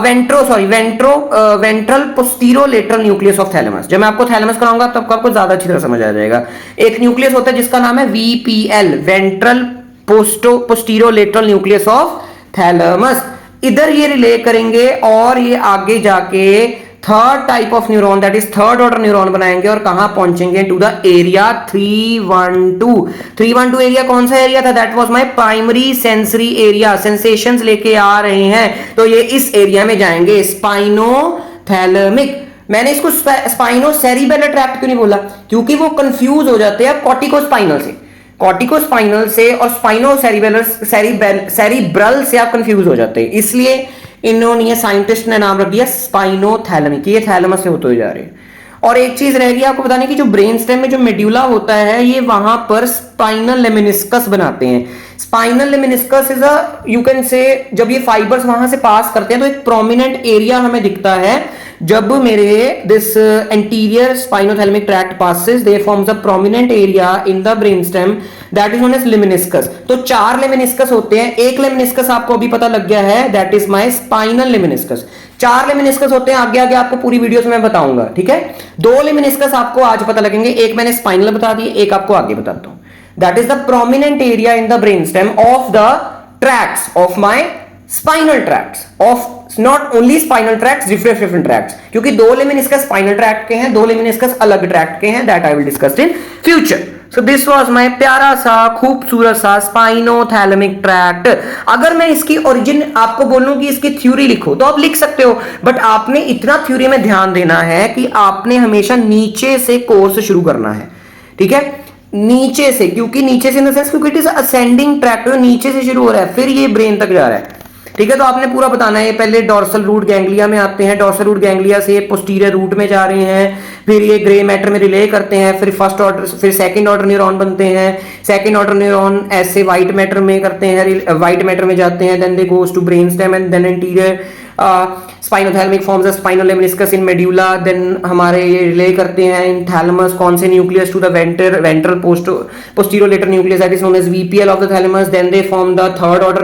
ventral posterolateral nucleus of thalamus. जब मैं आपको थैलेमस कराऊंगा तब आपको ज्यादा अच्छी तरह समझ आ जाएगा। एक न्यूक्लियस होता है जिसका नाम है VPL, ventral posterolateral nucleus of thalamus. इधर ये रिले करेंगे और ये आगे जाके third type of neuron, that is third order neuron बनाएंगे और कहां पहुंचेंगे, टू द एरिया 312 एरिया। कौन सा एरिया था, that was my primary sensory area, sensations लेके आ रहे हैं, तो ये इस एरिया में जाएंगे, स्पाइनोथैलेमिक। मैंने इसको स्पाइनो सेरिबेलर ट्रैक्ट क्यों नहीं बोला, क्योंकि वो कंफ्यूज हो जाते हैं कॉर्टिकोस्पाइनल से। कॉर्टिकोस्पाइनल से और स्पाइनो सेरिब्रल से आप कंफ्यूज हो जाते हैं, इसलिए इन्होंने साइंटिस्ट ने नाम रख दिया स्पाइनोथैलेमिक, ये थैलेमस से होते हुए जा रहे हैं। और एक चीज रह गई आपको बताने की, जो ब्रेन स्टेम में जो मेड्यूला होता है ये वहां पर स्पाइनल लेमिनिस्कस बनाते हैं। Spinal lemniscus is a, you can say, जब ये फाइबर्स वहां से पास करते हैं तो एक प्रोमिनेंट एरिया हमें दिखता है जब मेरे this anterior spinothalamic tract passes, they forms a prominent area in the brain stem that is known as lemniscus. तो 4 लेमिनिस्कस होते हैं, एक लेमिनिस्कस आपको अभी पता लग गया है, that is my spinal lemniscus. 4 lemniscus होते हैं, आगे आगे आपको पूरी वीडियोस में बताऊंगा, ठीक है। 2 लेमिनिस्कस आपको आज पता लगेंगे, एक मैंने स्पाइनल बता दिए, एक आपको आगे बताता हूं। That is the prominent area in the brain stem of the tracts of my spinal tracts, of not only spinal tracts, different tracts, क्योंकि 2 लेमिनिस्कस स्पाइनल ट्रैक्ट के हैं, 2 लेमिनिस्कस अलग ट्रैक्ट के हैं, that I will discuss in future. So this was my प्यारा सा खूबसूरत सा स्पाइनोथैलेमिक ट्रैक्ट। अगर मैं इसकी ओरिजिन आपको बोलूं कि इसकी थ्योरी लिखो तो आप लिख सकते हो, बट आपने इतना थ्योरी में ध्यान देना है कि आपने हमेशा नीचे से कोर्स शुरू करना है, ठीक है, नीचे से, क्योंकि नीचे से इन द सेंस क्योंकि इट इज असेंडिंग ट्रैक्ट, नीचे से शुरू हो रहा है फिर ये ब्रेन तक जा रहा है, ठीक है। तो आपने पूरा बताना है, पहले डॉर्सल रूट गैंग्लिया में आते हैं, डॉर्सल रूट गैंग्लिया से पोस्टीरियर रूट में जा रहे हैं, फिर ये ग्रे मैटर में रिले करते हैं, फिर फर्स्ट ऑर्डर, फिर सेकंड ऑर्डर न्यूरॉन बनते हैं, सेकंड ऑर्डर न्यूरॉन ऐसे व्हाइट मैटर में करते हैं, व्हाइट मैटर में जाते हैं, then they goes to brain stem and then anterior spinothalamic forms a spinal lemniscus in medulla, देन हमारे ये रिले करते हैं इन थैलेमस, कौन से nucleus to the ventral posterolateral nucleus that is known as VPL of the thalamus, then they form the third order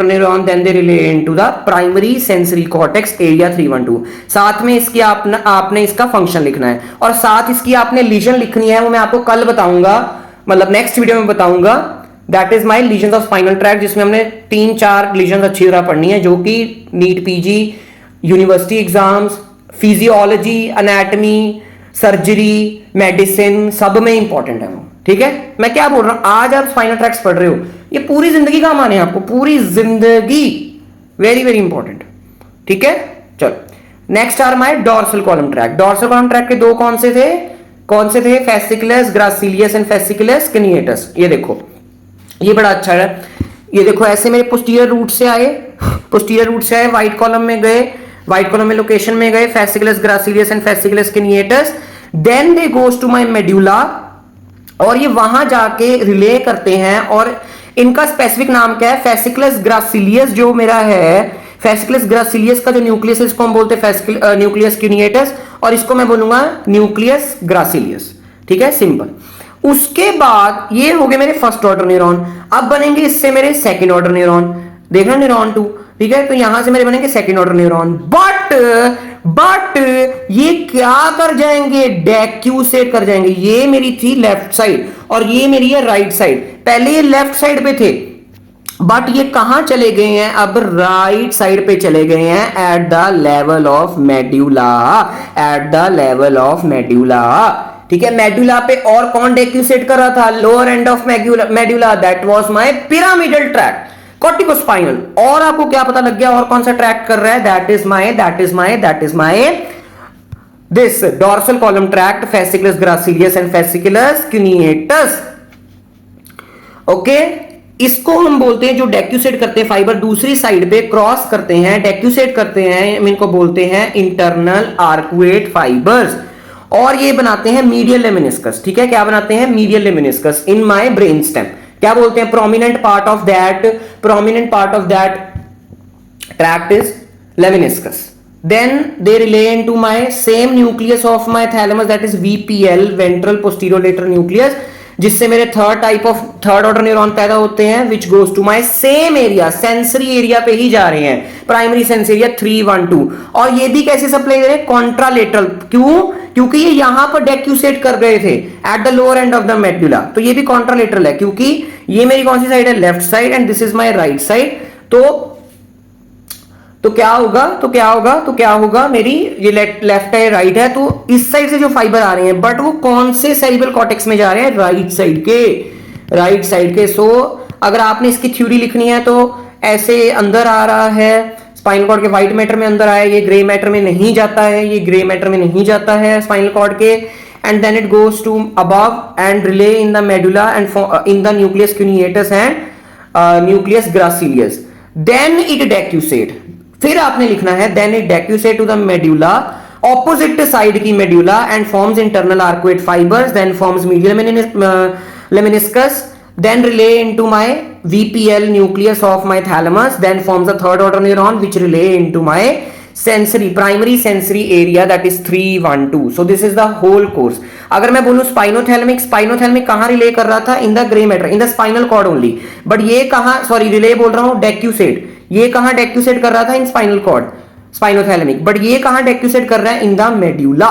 neuron, then they relay into the primary sensory cortex area 312। साथ में इसकी आपने इसका function लिखना है और साथ इसकी आपने लीजन लिखनी है, वो मैं आपको कल बताऊंगा, मतलब नेक्स्ट वीडियो में बताऊंगा। That is my lesion of spinal tract, जिसमें हमने 3-4 लीजन अच्छी तरह पढ़नी है, जो कि NEET PG, university exams, physiology, anatomy, surgery, medicine, सब में इंपॉर्टेंट है वो, ठीक है। मैं क्या बोल रहा हूं, आज आप स्पाइनल ट्रैक्ट्स पढ़ रहे हो, ये पूरी जिंदगी काम आने हैं आपको, पूरी जिंदगी, वेरी वेरी इंपॉर्टेंट, ठीक है। चलो next are my dorsal column tract. Dorsal column tract के 2 कौन से थे, fasciculus gracilis and fasciculus cuneatus. ये देखो, ये बड़ा अच्छा है, ये देखो ऐसे मेरे पोस्टीरियर रूट से आए, व्हाइट कॉलम में गए, व्हाइट कॉलम में लोकेशन में गए, fasciculus gracilis and fasciculus cuneatus, then they goes to my medulla, और ये वहां जाके रिले करते हैं, और इनका स्पेसिफिक नाम क्या है, फेसिकुलस ग्रासिलियस जो मेरा है, फेसिकुलस ग्रासिलियस का जो न्यूक्लियस है इसको हम बोलते हैं न्यूक्लियस क्रिएटस, और इसको मैं बोलूंगा न्यूक्लियस ग्रासिलियस, ठीक है, सिंपल। उसके बाद ये हो गए मेरे फर्स्ट ऑर्डर न्यूरॉन, अब बनेंगे इससे मेरे सेकंड ऑर्डर न्यूरॉन, देखना न्यूरॉन 2, ठीक है। तो यहां से मेरे बनेंगे सेकंड ऑर्डर न्यूरॉन, बट ये क्या कर जाएंगे, डेक्यूसेट कर जाएंगे। ये मेरी थी लेफ्ट साइड और ये मेरी है राइट साइड, पहले ये लेफ्ट साइड पे थे, बट ये कहां चले गए हैं, अब राइट साइड पे चले गए हैं, eight the level of medulla, ठीक है। मेड्यूला पे और कौन डेक्यूसेट कर रहा था, lower end of medulla, that was my pyramidal tract, corticospinal. और आपको क्या पता लग गया और कौन सा ट्रैक्ट कर रहा है, that is my this dorsal column tract, fasciculus gracilis and fasciculus cuneatus, okay. इसको हम बोलते हैं जो डेक्यूसेट करते हैं, फाइबर दूसरी साइड पे क्रॉस करते हैं, डेक्यूसेट करते हैं, हम इनको बोलते हैं इंटरनल आर्कुएट फाइबर्स, और ये बनाते हैं मीडियल लेमिनिस्कस, ठीक है। क्या बनाते हैं, medial lemniscus in my brain stem, क्या बोलते हैं, prominent part of that tract is lemniscus, then they relay into my same nucleus of my thalamus, that is VPL, ventral posterolateral nucleus, जिससे मेरे थर्ड ऑर्डर न्यूरॉन पैदा होते हैं, which goes to my same area, sensory area पे ही जा रहे हैं, प्राइमरी सेंसरी एरिया 312। और ये भी कैसे सप्लाई दे रहे हैं, कॉन्ट्रालेटरल, क्यों, क्योंकि ये यहां पर डेक्यूसेट कर गए थे eight the lower end of the medulla, तो ये भी कॉन्ट्रालेटरल है, क्योंकि ये मेरी कौन सी साइड है, left side, and this is my right side. तो क्या होगा, मेरी ये लेफ्ट है राइट है, तो इस साइड से जो फाइबर आ रहे हैं, बट वो कौन से सेरिब्रल कॉर्टेक्स में जा रहे हैं, राइट साइड के। सो अगर आपने इसकी थ्योरी लिखनी है तो ऐसे अंदर आ रहा है, स्पाइनल कॉर्ड के व्हाइट मैटर में अंदर आया, ये ग्रे मैटर में नहीं जाता है, स्पाइनल कॉर्ड के, and then it goes to above and relay in the medulla and in the nucleus cuneatus and nucleus gracilis. Then it decussate. फिर आपने लिखना है then it decussate to the medulla, opposite side की medulla and forms internal arcuate fibers, then forms medial lemniscus, then relay into my VPL nucleus of my thalamus, then forms a third order neuron which relay into my sensory primary sensory area that is 312. So this is the whole course. अगर मैं बोलूं spinothalamic कहां relay कर रहा था? In the grey matter, in the spinal cord only. But ये कहां, sorry relay बोल रहा हूं, डेक्यूसेट. ये कहां डेक्यूसेट कर रहा था? इन स्पाइनल कॉर्ड, स्पाइनोथैलेमिक. बट ये कहां डेक्यूसेट कर रहा है? In the medulla.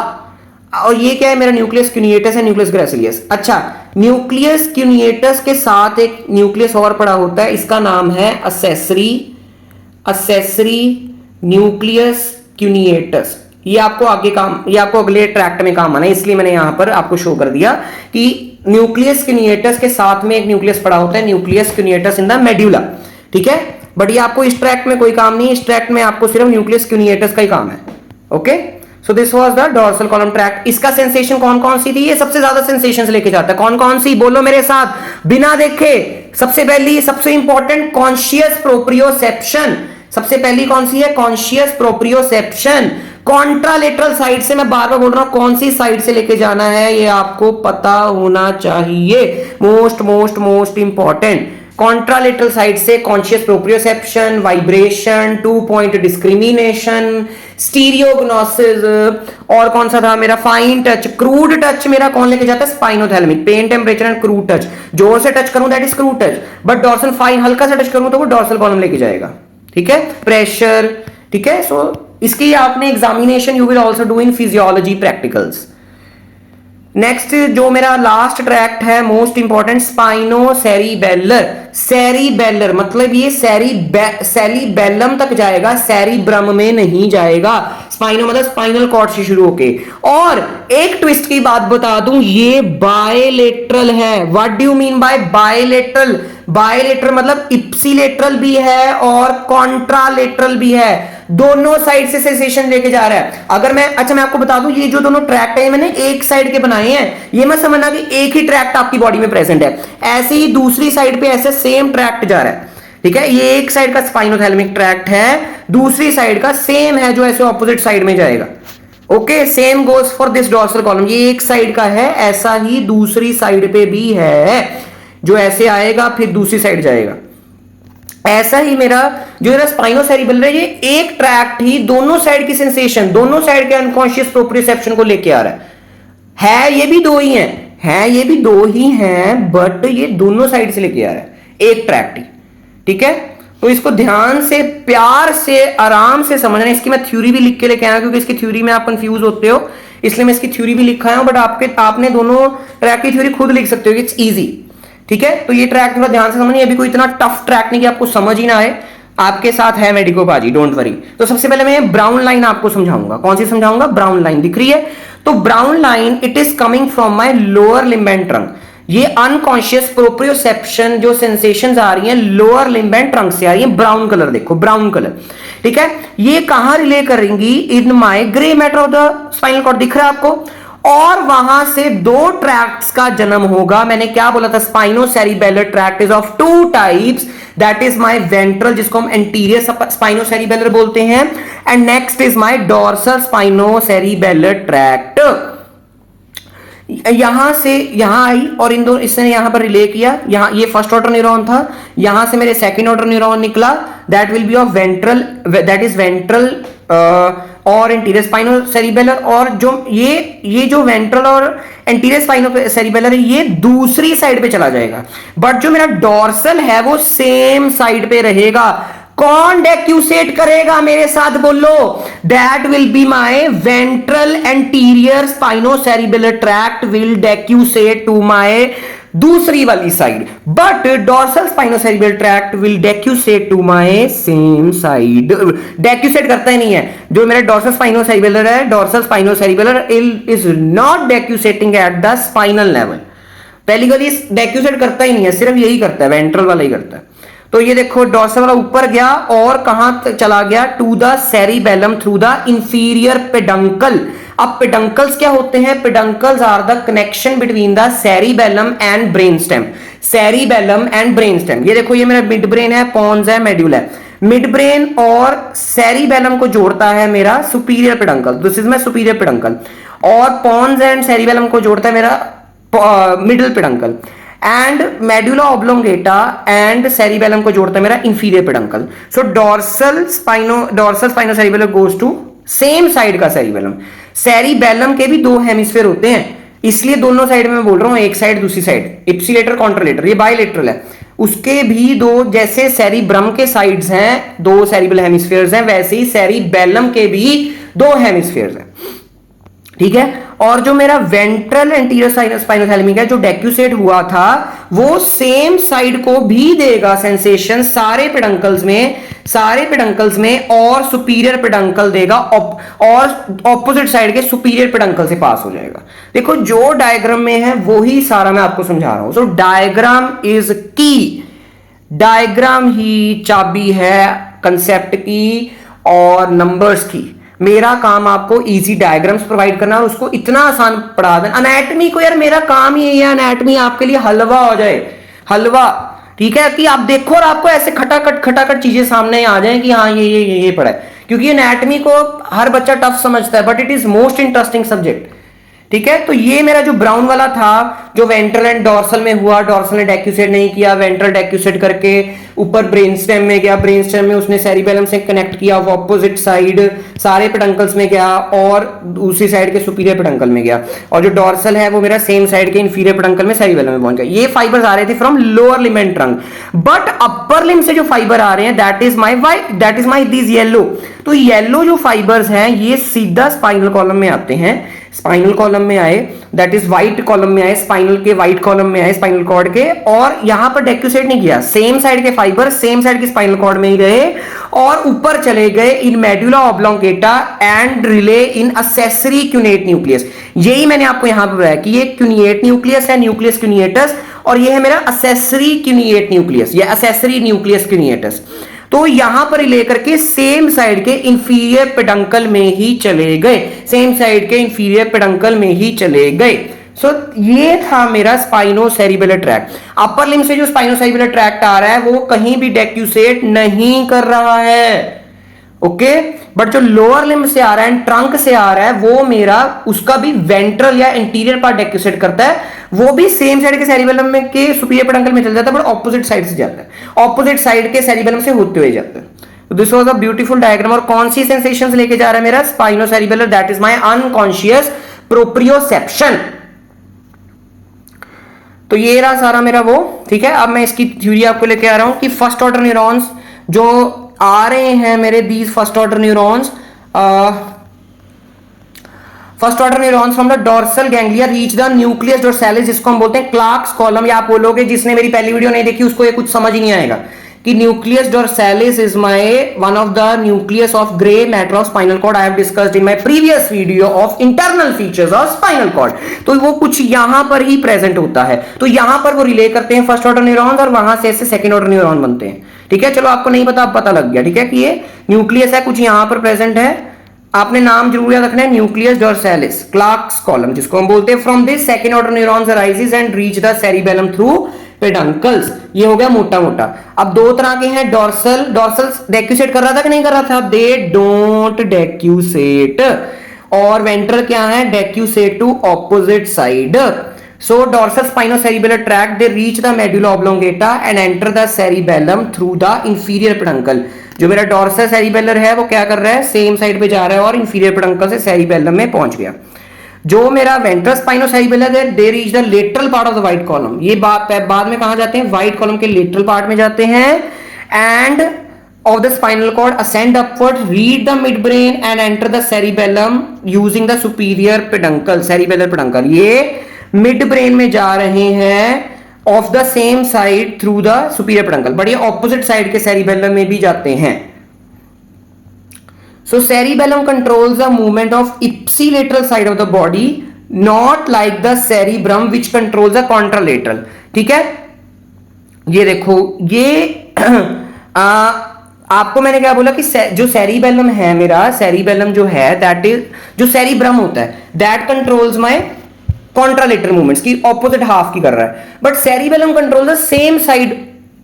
और ये क्या है? मेरा न्यूक्लियस क्यूनिएटस है, न्यूक्लियस ग्रेसिलियस. अच्छा, न्यूक्लियस क्यूनिएटस के साथ एक न्यूक्लियस और पड़ा होता है, इसका नाम है असेसरी न्यूक्लियस क्यूनिएटस. ये आपको आगे काम, ये आपको अगले ट्रैक्ट में काम आना है, इसलिए मैंने यहां पर आपको शो कर दिया कि न्यूक्लियस क्यूनिएटस के साथ में एक न्यूक्लियस पड़ा होता है, न्यूक्लियस क्यूनिएटस इन द मेड्यूला. ठीक है, बट ये आपको इस ट्रैक्ट में कोई काम नहीं है. इस ट्रैक्ट में आपको सिर्फ न्यूक्लियस क्यूनिएटस का ही काम है. Okay, so this was the dorsal column tract. इसका सेंसेशन कौन कौन सी थी? ये सबसे ज्यादा सेंसेशंस लेके जाता है. कौन कौन सी? बोलो मेरे साथ बिना देखे. सबसे पहली, सबसे इंपॉर्टेंट, कॉन्शियस प्रोप्रियोसेप्शन. सबसे पहली कौन सी है? Conscious proprioception. कॉन्ट्रालेटरल साइड से, मैं बार बार बोल रहा हूं, कौन सी साइड से लेके जाना है ये आपको पता होना चाहिए. Most important. कॉन्ट्रालेटरल साइड से conscious proprioception, vibration, 2 point discrimination, stereognosis, और कौन सा था मेरा? Fine touch. क्रूड टच मेरा कौन लेके जाता है? Spinothalamic. Pain temperature and crude touch. जोर से टच करूं that is crude touch, but dorsal fine हल्का सा टच करूं तो वो डोर्सल कॉलम लेके जाएगा. ठीक है, प्रेशर. ठीक है, सो इसकी आपने examination you will also do in physiology practicals. Next जो मेरा लास्ट ट्रैक्ट है, मोस्ट इंपॉर्टेंट, स्पाइनोसेरिबेलर. सेरिबेलर मतलब ये सेरिबेलम तक जाएगा, सेरिब्रम में नहीं जाएगा. स्पाइनो मतलब स्पाइनल कॉर्ड से शुरू होके. और एक ट्विस्ट की बात बता दूं, ये बायलेटरल है. What do you mean by bilateral? Bilateral मतलब इप्सिलेटरल भी है और कॉन्ट्रालेटरल भी है. दोनों साइड से सेंसेशन लेके जा रहा है. अगर मैं, अच्छा मैं आपको बता दूं, ये जो दोनों ट्रैक्ट है मैंने एक साइड के बनाए हैं. ये मत समझना कि एक ही ट्रैक्ट आपकी बॉडी में प्रेजेंट है. ऐसे ही दूसरी साइड पे ऐसे सेम ट्रैक्ट जा रहा है. ठीक है, ये एक साइड का स्पाइनोथैलेमिक ट्रैक्ट है, दूसरी साइड का सेम है जो ऐसे ऑपोजिट साइड में जाएगा. Okay, same goes for this dorsal column. ये एक साइड का है, ऐसा ही दूसरी साइड पे भी है, जो ऐसे आएगा फिर दूसरी साइड जाएगा. ऐसा ही मेरा जो मेरा स्पाइनोसेरिबेलर है, ये एक ट्रैक्ट ही दोनों साइड की सेंसेशन, दोनों साइड के अनकॉन्शियस प्रोप्रियोसेप्शन को लेके आ रहा है. ये भी दो ही हैं, ये भी दो ही हैं, बट ये दोनों साइड से लेके आ रहा है, एक ट्रैक्ट ही. ठीक है, तो इसको ध्यान से, प्यार से, आराम से समझना. इसकी मैं थ्योरी भी लिख के लेके आया क्योंकि इसकी थ्योरी में आप कंफ्यूज होते हो, इसलिए मैं इसकी थ्योरी भी लिखा हूं. बट आपने दोनों ट्रैक की थ्योरी खुद लिख सकते हो, इट्स इजी. ठीक है, तो ये ट्रैक थोड़ा ध्यान से समझिए. अभी कोई इतना टफ ट्रैक नहीं कि आपको समझ ही ना आए. आपके साथ है मेडिको बाजी, डोंट वरी. तो सबसे पहले मैं ब्राउन लाइन आपको समझाऊंगा. कौन सी समझाऊंगा? ब्राउन लाइन दिख रही है. तो brown line, it is coming from my lower limb and trunk. ये अनकॉन्शियस प्रोप्रियोसेप्शन जो सेंसेशंस आ रही हैं लोअर लिम्ब एंड ट्रंक से आ रही हैं. ब्राउन कलर देखो, ब्राउन कलर. ठीक है, ये कहां रिले करेंगी? In my grey matter of the spinal cord. दिख रहा है आपको? और वहां से दो ट्रैक्ट्स का जन्म होगा. मैंने क्या बोला था? Spinocerebellar tract is of 2 types. That is my ventral, जिसको हम एंटीरियर स्पाइनोसेरिबेलर बोलते हैं, and next is my dorsal spinocerebellar tract. यहां से यहां आई और इन दो, इसने यहां पर रिले किया. यहां ये फर्स्ट ऑर्डर न्यूरॉन था, यहां से मेरे सेकंड ऑर्डर न्यूरॉन निकला. That will B of ventral, that is ventral और एंटीरियर स्पाइनोसेरिबेलर. और जो ये जो वेंट्रल और एंटीरियर स्पाइनोसेरिबेलर है, ये दूसरी साइड पे चला जाएगा. बट जो मेरा डोर्सल है वो सेम साइड पे रहेगा. कौन डेक्यूसेट करेगा? मेरे साथ बोलो. That will be my ventral anterior spinocerebellar tract will decussate to my दूसरी वाली side, but dorsal spinocerebellar tract will decussate to my same side. Decussate करता ही नहीं है. जो मेरा डोर्सल स्पाइनोसेरिबेलर है, dorsal spinocerebellar is not decussating at the spinal level. पहली गली डेक्यूसेट करता ही नहीं है, सिर्फ यही करता है, वेंट्रल वाला ही करता है. तो ये देखो डॉर्सल वाला ऊपर गया और कहां चला गया, to the cerebellum through the inferior peduncle. अब पेडंकल्स क्या होते हैं, peduncles are the connection between the cerebellum and brain stem, cerebellum and brain stem. ये देखो ये मेरा मिड ब्रेन है, पॉन्स है, मेड्यूल है, मिड ब्रेन और सेरिबेलम को जोड़ता है मेरा superior peduncle, this is my superior peduncle, और पॉन्स एंड सेरिबेलम को जोड़ता है मेरा middle peduncle, and medulla oblongata and cerebellum को जोड़ता है मेरा inferior peduncle. So dorsal spino cerebellum goes to same side का सेरिबेलम। सेरिबेलम के भी दो हेमिस्फीयर होते हैं, इसलिए दोनों साइड में बोल रहा हूं, एक साइड दूसरी साइड, इप्सिलेटर कॉन्ट्रालेटर, ये बाइलेटरल है। उसके भी दो, जैसे सेरिब्रम के साइड्स हैं, दो सेरिबल हेमिस्फीयर्स हैं, वैसे ही सेरिबेलम के भी दो हेमिस्फीयर्स हैं, ठीक है। और जो मेरा वेंट्रल एंटीरियर स्पाइनोथैलेमिक है, जो डेक्यूसेट हुआ था, वो सेम साइड को भी देगा सेंसेशन सारे पेडंकल्स में, और सुपीरियर पेडंकल देगा, और ऑपोजिट साइड के सुपीरियर पेडंकल से पास हो जाएगा। देखो जो डायग्राम में है वही सारा मैं आपको समझा रहा हूं। सो डायग्राम इज की, डायग्राम ही चाबी है कंसेप्ट की और नंबर्स की। मेरा काम आपको इजी डायग्राम्स प्रोवाइड करना और उसको इतना आसान पढ़ा देना। एनाटॉमी को यार मेरा काम ही है, एनाटॉमी आपके लिए हलवा हो जाए, हलवा, ठीक है, कि आप देखो और आपको ऐसे खटाखट चीजें सामने आ जाए कि हाँ ये पढ़ा है, क्योंकि एनाटॉमी को हर बच्चा टफ समझता है, but it is most interesting subject, ठीक है। तो ये मेरा जो ब्राउन वाला था, जो वेंट्रल एंड डॉर्सल में हुआ, डॉर्सल ने डेक्यूसेट नहीं किया, वेंट्रल डेक्यूसेट करके ऊपर ब्रेन स्टेम में गया, ब्रेन स्टेम में उसने सेरिबेलम से कनेक्ट किया, वो ऑपोजिट साइड सारे पेडंकल्स में गया और दूसरी साइड के सुपीरियर पेडंकल में गया, और जो डॉर्सल है वो मेरा सेम साइड के इंफीरियर पेडंकल में सेरिबेलम में पहुंच गया। ये फाइबर्स आ रहे थे from lower limb and trunk, but upper limb से जो फाइबर आ रहे हैं that is my this yellow. तो येलो जो फाइबर्स हैं ये सीधा स्पाइनल कॉलम में आते हैं, स्पाइनल कॉलम में आए, दैट इज व्हाइट कॉलम में आए, स्पाइनल के व्हाइट कॉलम में आए, स्पाइनल कॉर्ड के, और यहां पर डेक्यूसेट नहीं किया, सेम साइड के फाइबर सेम साइड के स्पाइनल कॉर्ड में ही रहे और ऊपर चले गए in medulla oblongata and relay in accessory cuneate nucleus. यही मैंने आपको यहां पर बताया कि ये क्यूनिएट न्यूक्लियस है, न्यूक्लियस क्यूनिएटस, और ये है मेरा असेसरी क्यूनिएट न्यूक्लियस या असेसरी न्यूक्लियस क्यूनिएटस। तो यहां पर लेकर के सेम साइड के इंफीरियर पेडंकल में ही चले गए, सेम साइड के इंफीरियर पेडंकल में ही चले गए। सो ये था मेरा स्पाइनो सेरिबेलर ट्रैक्ट। अपर लिम्ब से जो स्पाइनो सेरिबेलर ट्रैक्ट आ रहा है वो कहीं भी डेक्यूसेट नहीं कर रहा है, ओके, बट जो लोअर लिम्ब से आ रहा है, ट्रंक से आ रहा है, वो मेरा उसका भी वेंट्रल या इंटीरियर पार्ट डेक्यूसेट करता है, वो भी सेम साइड के सेरिबेलम में के सुपीरियर पेडंकल में चल जाता है, बट ऑपोजिट साइड से जाता है, ऑपोजिट साइड के सेरिबेलम से होते हुए जाता है। This was a beautiful diagram. और कौन सी सेंसेशंस लेके जा रहा है मेरा spinocerebellar, that is my unconscious proprioception. तो ये रहा सारा मेरा वो, ठीक है। अब मैं इसकी थ्योरी आपको लेके आ रहा हूं कि फर्स्ट ऑर्डर न्यूरॉन्स जो आ रहे हैं मेरे, these first order neurons, first order neurons from the dorsal ganglia reach the nucleus डोर्सालिस, जिसको हम बोलते हैं क्लार्क्स कॉलम, या आप बोलोगे जिसने मेरी पहली वीडियो नहीं देखी उसको ये कुछ समझ ही नहीं आएगा कि nucleus dorsalis is my one of the nucleus of grey matter of spinal cord. I have discussed in my previous video of internal features of spinal cord. तो वो कुछ यहां पर ही प्रेजेंट होता है, तो यहां पर वो रिले करते हैं फर्स्ट ऑर्डर न्यूरॉन्स और वहां से सेकंड ऑर्डर न्यूरॉन बनते हैं, ठीक है। चलो आपको नहीं पता, अब पता लग गया, ठीक है, कि ये न्यूक्लियस है, कुछ यहां पर प्रेजेंट है। आपने नाम जरूर याद रखना है, न्यूक्लियस डोर्सालिस, क्लार्क्स कॉलम जिसको हम बोलते हैं। From this second order neurons arises and reach the cerebellum through peduncles. ये हो गया मोटा मोटा। अब दो तरह के हैं, डॉर्सल, डॉर्सल डेक्यूसेट कर रहा था कि नहीं कर रहा था, दे डोंट डेक्यूसेट, और वेंट्रल क्या है, decussate to opposite side. So dorsal spinocerebellar tract they reach the medulla oblongata and enter the cerebellum through the inferior peduncle। जो मेरा डॉर्सल सेरिबेलर है वो क्या कर रहा है, सेम साइड पे जा रहा है और इंफीरियर पेडंकल से सेरिबेलम में पहुंच गया। जो मेरा वेंट्रल स्पाइनोसेरिबेलर है they reach the lateral part of the white column. ये बाद में कहां जाते हैं, व्हाइट कॉलम के लेटरल पार्ट में जाते हैं। And of the spinal cord ascend upward, reach the midbrain and enter the cerebellum using the superior peduncle, cerebellar peduncle। ये मिड ब्रेन में जा रहे हैं of the same side through the superior peduncle, but ये opposite side के cerebellum में भी जाते हैं। So cerebellum controls the movement of ipsilateral side of the body, not like the cerebrum which controls the contralateral, ठीक है। ये देखो ये आपको मैंने क्या बोला कि जो सेरिबेलम है मेरा, सेरिबेलम जो है दैट इज, जो सेरिब्रम होता है that controls my contralateral movements की ऑपोजिट हाफ की कर रहा है, but cerebellum control the same side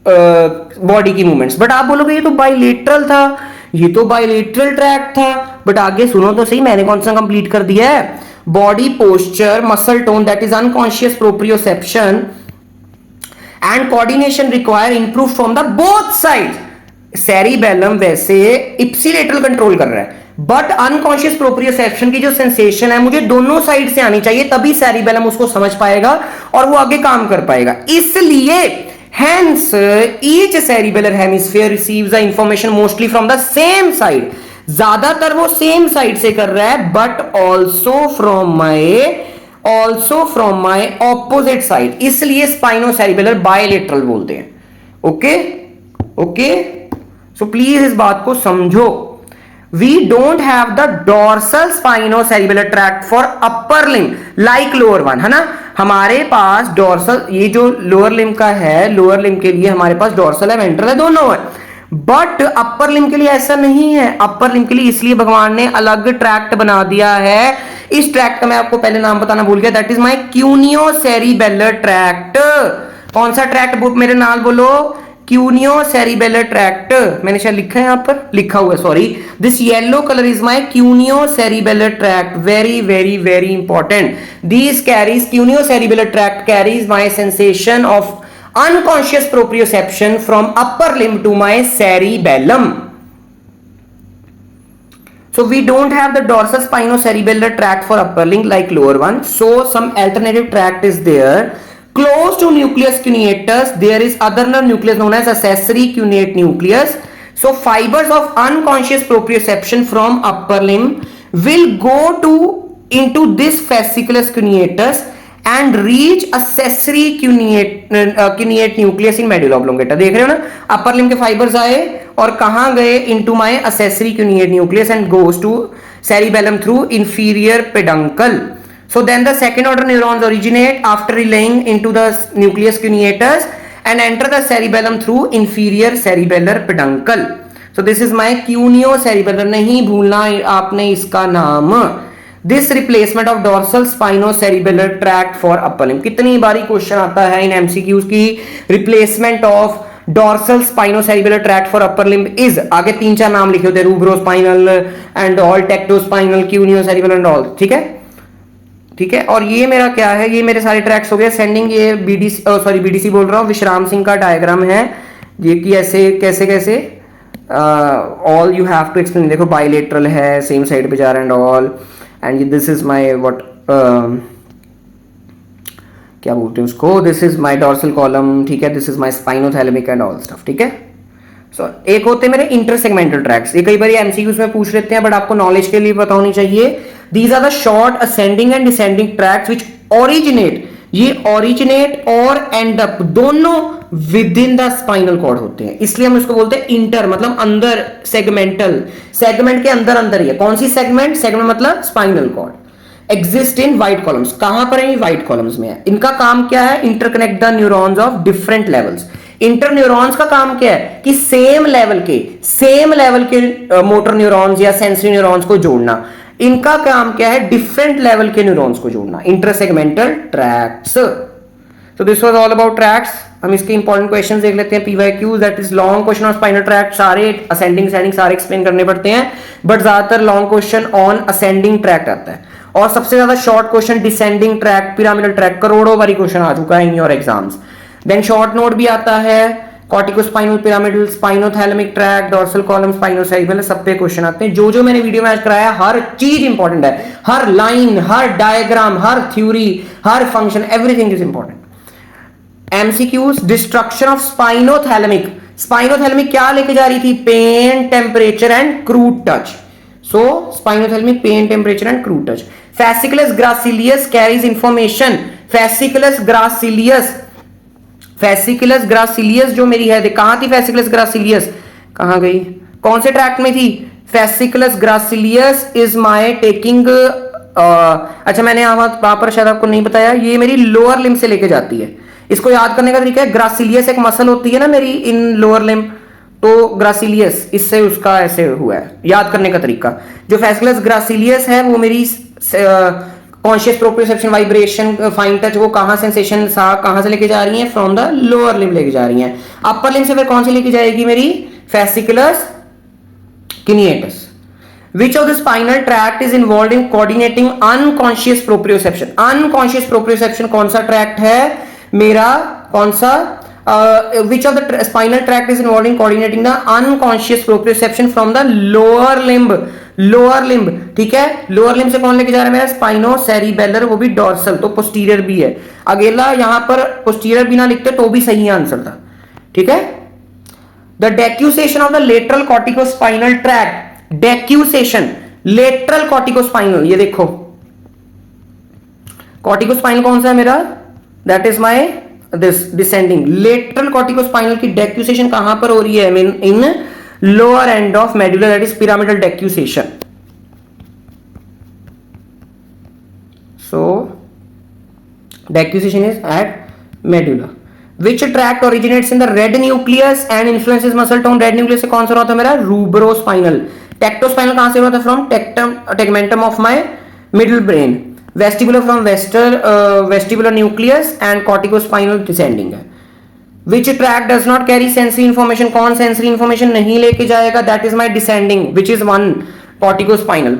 body की मूवमेंट्स। बट आप बोलोगे ये तो बाइलेटरल था, ये तो बाइलेटरल ट्रैक्ट था, बट आगे सुनो तो सही, मैंने कौन सा कंप्लीट कर दिया है। Body posture, muscle tone that is unconscious proprioception and coordination require improve from the both side. Cerebellum वैसे इप्सिलेटरल कंट्रोल कर रहा है, बट अनकॉन्शियस प्रोप्रियोसेप्शन की जो सेंसेशन है मुझे दोनों साइड से आनी चाहिए, तभी सेरिबेलम उसको समझ पाएगा और वो आगे काम कर पाएगा। इसलिए hence each cerebellar hemisphere receives the information mostly from the same side, ज्यादातर वो सेम साइड से कर रहा है, but also from my opposite side, इसलिए स्पाइनोसेरिबेलर बायलेटरल बोलते हैं। ओके ओके, सो प्लीज इस बात को समझो। We don't have the dorsal spinocerebellar tract for upper limb like lower one, है ना। हमारे पास डोर्सल, ये जो लोअर लिम्ब का है, लोअर लिम्ब के लिए हमारे पास डोर्सल है, वेंट्रल है, दोनों है, बट अपर लिम्ब के लिए ऐसा नहीं है। अपर लिम्ब के लिए इसलिए भगवान ने अलग ट्रैक्ट बना दिया है। इस ट्रैक्ट का मैं आपको पहले नाम बताना भूल गया, दैट इज माई क्यूनियोसेरिबेलर ट्रैक्ट। कौन सा ट्रैक्ट, बुक मेरे नाम बोलो, क्यूनियोसेरिबेलर ट्रैक्ट। मैंने शायद लिखा है, यहां पर लिखा हुआ है, sorry, this yellow colour is my cuneocerebellar tract, very very very important. This carries, cuneocerebellar tract carries my sensation of unconscious proprioception from upper limb to my cerebellum. So we don't have the dorsal spinocerebellar tract for upper limb like lower one, so some alternative tract is there. Close to nucleus cuneatus there is other nerve nucleus known as accessory cuneate nucleus. So fibers of unconscious proprioception from upper limb will go into this fasciculus cuneatus and reach accessory cuneate nucleus in medulla oblongata। देख रहे हो ना, upper limb के fibres आए और कहां गए, into my accessory cuneate nucleus and goes to cerebellum through inferior peduncle. So then the second order neurons originate after relaying into the nucleus cuneatus and enter the cerebellum through inferior cerebellar peduncle. So this is my cuniocerebellar, नहीं भूलना आपने इसका नाम। This replacement of dorsal spinocerebellar tract for upper limb, कितनी बारी question आता है in MCQs की, replacement of dorsal spinocerebellar tract for upper limb is, आगे 3-4 नाम लिखे होते हैं, rubrospinal and all, tectospinal, cuneocerebellar and all, ठीक है ठीक है। और ये मेरा क्या है, ये मेरे सारे ट्रैक्स हो गए। सेंडिंग, ये बीडीसी, सॉरी बीडीसी बोल रहा हूँ, विश्राम सिंह का डायग्राम है ये, कि ऐसे कैसे कैसे all you have to explain. देखो बाइलेटरल है, सेम साइड पे जा रहा है and all, and this is my what, क्या बोलते हैं उसको, this is my dorsal column, ठीक है, this is my spinothalamic and all stuff, ठीक है। सो एक होते हैं मेरे इंटरसेगमेंटल ट्रैक्ट्स, ये कई बार एमसीक्यूज में पूछ लेते हैं, बट आपको नॉलेज के लिए पता होनी चाहिए। These are the short ascending and descending tracts which originate, ये ओरिजिनेट और एंड अप दोनों within the spinal cord होते हैं, इसलिए हम इसको बोलते हैं इंटर, मतलब अंदर, सेगमेंटल, सेगमेंट के अंदर अंदर ही है। कौन सी सेगमेंट, सेगमेंट मतलब spinal cord. Exist in white columns, कहां पर है, व्हाइट कॉलम्स में है। इनका काम क्या है, interconnect the neurons of different levels. Inter neurons का काम क्या है कि सेम लेवल के मोटर न्यूरॉन्स या सेंसरी न्यूरॉन्स को जोड़ना। इनका काम क्या है, डिफरेंट लेवल के न्यूरॉन्स को जोड़ना, intersegmental tracts. So this was all about tracts. हम इसके इंपॉर्टेंट क्वेश्चंस देख लेते हैं, PYQ, that is long question on spinal tract, सारे असेंडिंग डिसेंडिंग सारे एक्सप्लेन करने पड़ते हैं, बट ज्यादातर long question on ascending tract आता है, और सबसे ज्यादा short question descending tract, pyramidal tract, करोड़ों बारी क्वेश्चन आ चुका है in your exams. Then short note भी आता है, corticospinal, pyramidal, spinothalamic tract, dorsal column, स्पाइनोसेरिबेलर, सब पे क्वेश्चन आते हैं। जो जो मैंने वीडियो में आज कराया, हर चीज इंपॉर्टेंट है, हर लाइन, हर डायग्राम, हर थ्योरी, हर function, everything is important. MCQs, destruction of spinothalamic, spinothalamic क्या लेके जा रही थी, pain, temperature and crude touch. So spinothalamic, pain, temperature and crude touch. Fasciculus gracilis carries information, fasciculus gracilis जो मेरी है, कहां थी फैसिकुलस ग्रासिलियस, कहां गई, कौन से ट्रैक्ट में थी, फैसिकुलस ग्रासिलियस इज माय टेकिंग, अच्छा मैंने वहां पर शायद आपको नहीं बताया, ये मेरी लोअर लिम्ब से लेके जाती है, इसको याद करने का तरीका है, ग्रासिलियस एक मसल होती है ना मेरी इन लोअर लिम्ब, तो ग्रासिलियस इससे उसका ऐसे हुआ है, याद करने का तरीका। जो फेसिकुलस ग्रासिलियस है वो मेरी conscious proprioception vibration fine touch वो कहां सेंसेशन सा कहां से लेके जा रही है, फ्रॉम द लोअर लिम्ब लेके जा रही है। अपर लिम्ब से फिर कौन सी लेके जाएगी मेरी, fasciculus किनिएटस। Which of the spinal tract is involved in coordinating unconscious proprioception? Unconscious proprioception कौन सा ट्रैक्ट है मेरा, कौन सा which of the spinal tract is involved in coordinating the unconscious proprioception from the lower limb? Lower limb, ठीक है, lower limb से कौन लेके जा रहा है मेरा, स्पाइनोसेरिबेलर, वो भी डॉर्सल, तो पोस्टीरियर भी है। अगेला यहां पर पोस्टीरियर भी ना लिखते तो भी सही आंसर था, ठीक है। The decussation of the lateral corticospinal tract, decussation lateral corticospinal, ये देखो कॉर्टिकोस्पाइनल कौन सा है मेरा, that is my this descending. Lateral corticospinal की डेक्यूसेशन कहां पर हो रही है, in lower end of medulla, that is pyramidal decussation. So decussation is at medulla. Which tract originates in the red nucleus and influences muscle tone? red nucleus से कौन सा होता है मेरा, रूब्रोस्पाइनल। टेक्टोस्पाइनल कहां से होता है, from tegmentum of my middle brain. Vestibular from vestibular nucleus and corticospinal descending है। Which tract does not carry sensory information? कौन सेंसरी इंफॉर्मेशन नहीं लेके जाएगा, that is my descending, which is one corticospinal.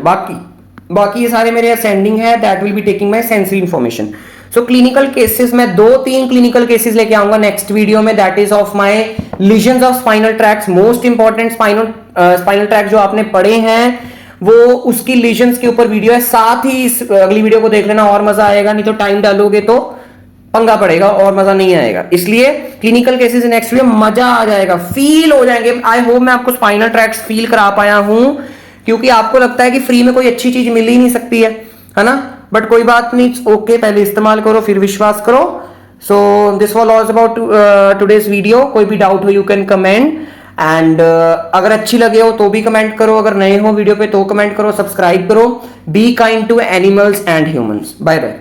बाकी ये सारे मेरे असेंडिंग है, that will be taking my sensory information. So clinical cases में 2-3 क्लिनिकल केसेस लेके आऊंगा नेक्स्ट वीडियो में, that is of my lesions of spinal tracts. Most important spinal tract जो आपने पढ़े हैं वो उसकी लीजन्स के ऊपर वीडियो है, साथ ही इस अगली वीडियो को देख लेना, और मजा आएगा, नहीं तो टाइम डालोगे तो पंगा पड़ेगा और मजा नहीं आएगा। इसलिए क्लिनिकल केसेस नेक्स्ट वीडियो, मजा आ जाएगा, फील हो जाएंगे। आई होप मैं आपको स्पाइनल ट्रैक्ट्स फील करा पाया हूं, क्योंकि आपको लगता है कि फ्री में कोई अच्छी चीज मिल ही नहीं सकती है ना, बट कोई बात नहीं, ओके, पहले इस्तेमाल करो फिर विश्वास करो। सो this was all about today's video. कोई भी डाउट हो यू कैन कमेंट, एंड अगर अच्छी लगे हो तो भी कमेंट करो, अगर नए हो वीडियो पे तो कमेंट करो, सब्सक्राइब करो। Be kind to animals and humans. Bye bye.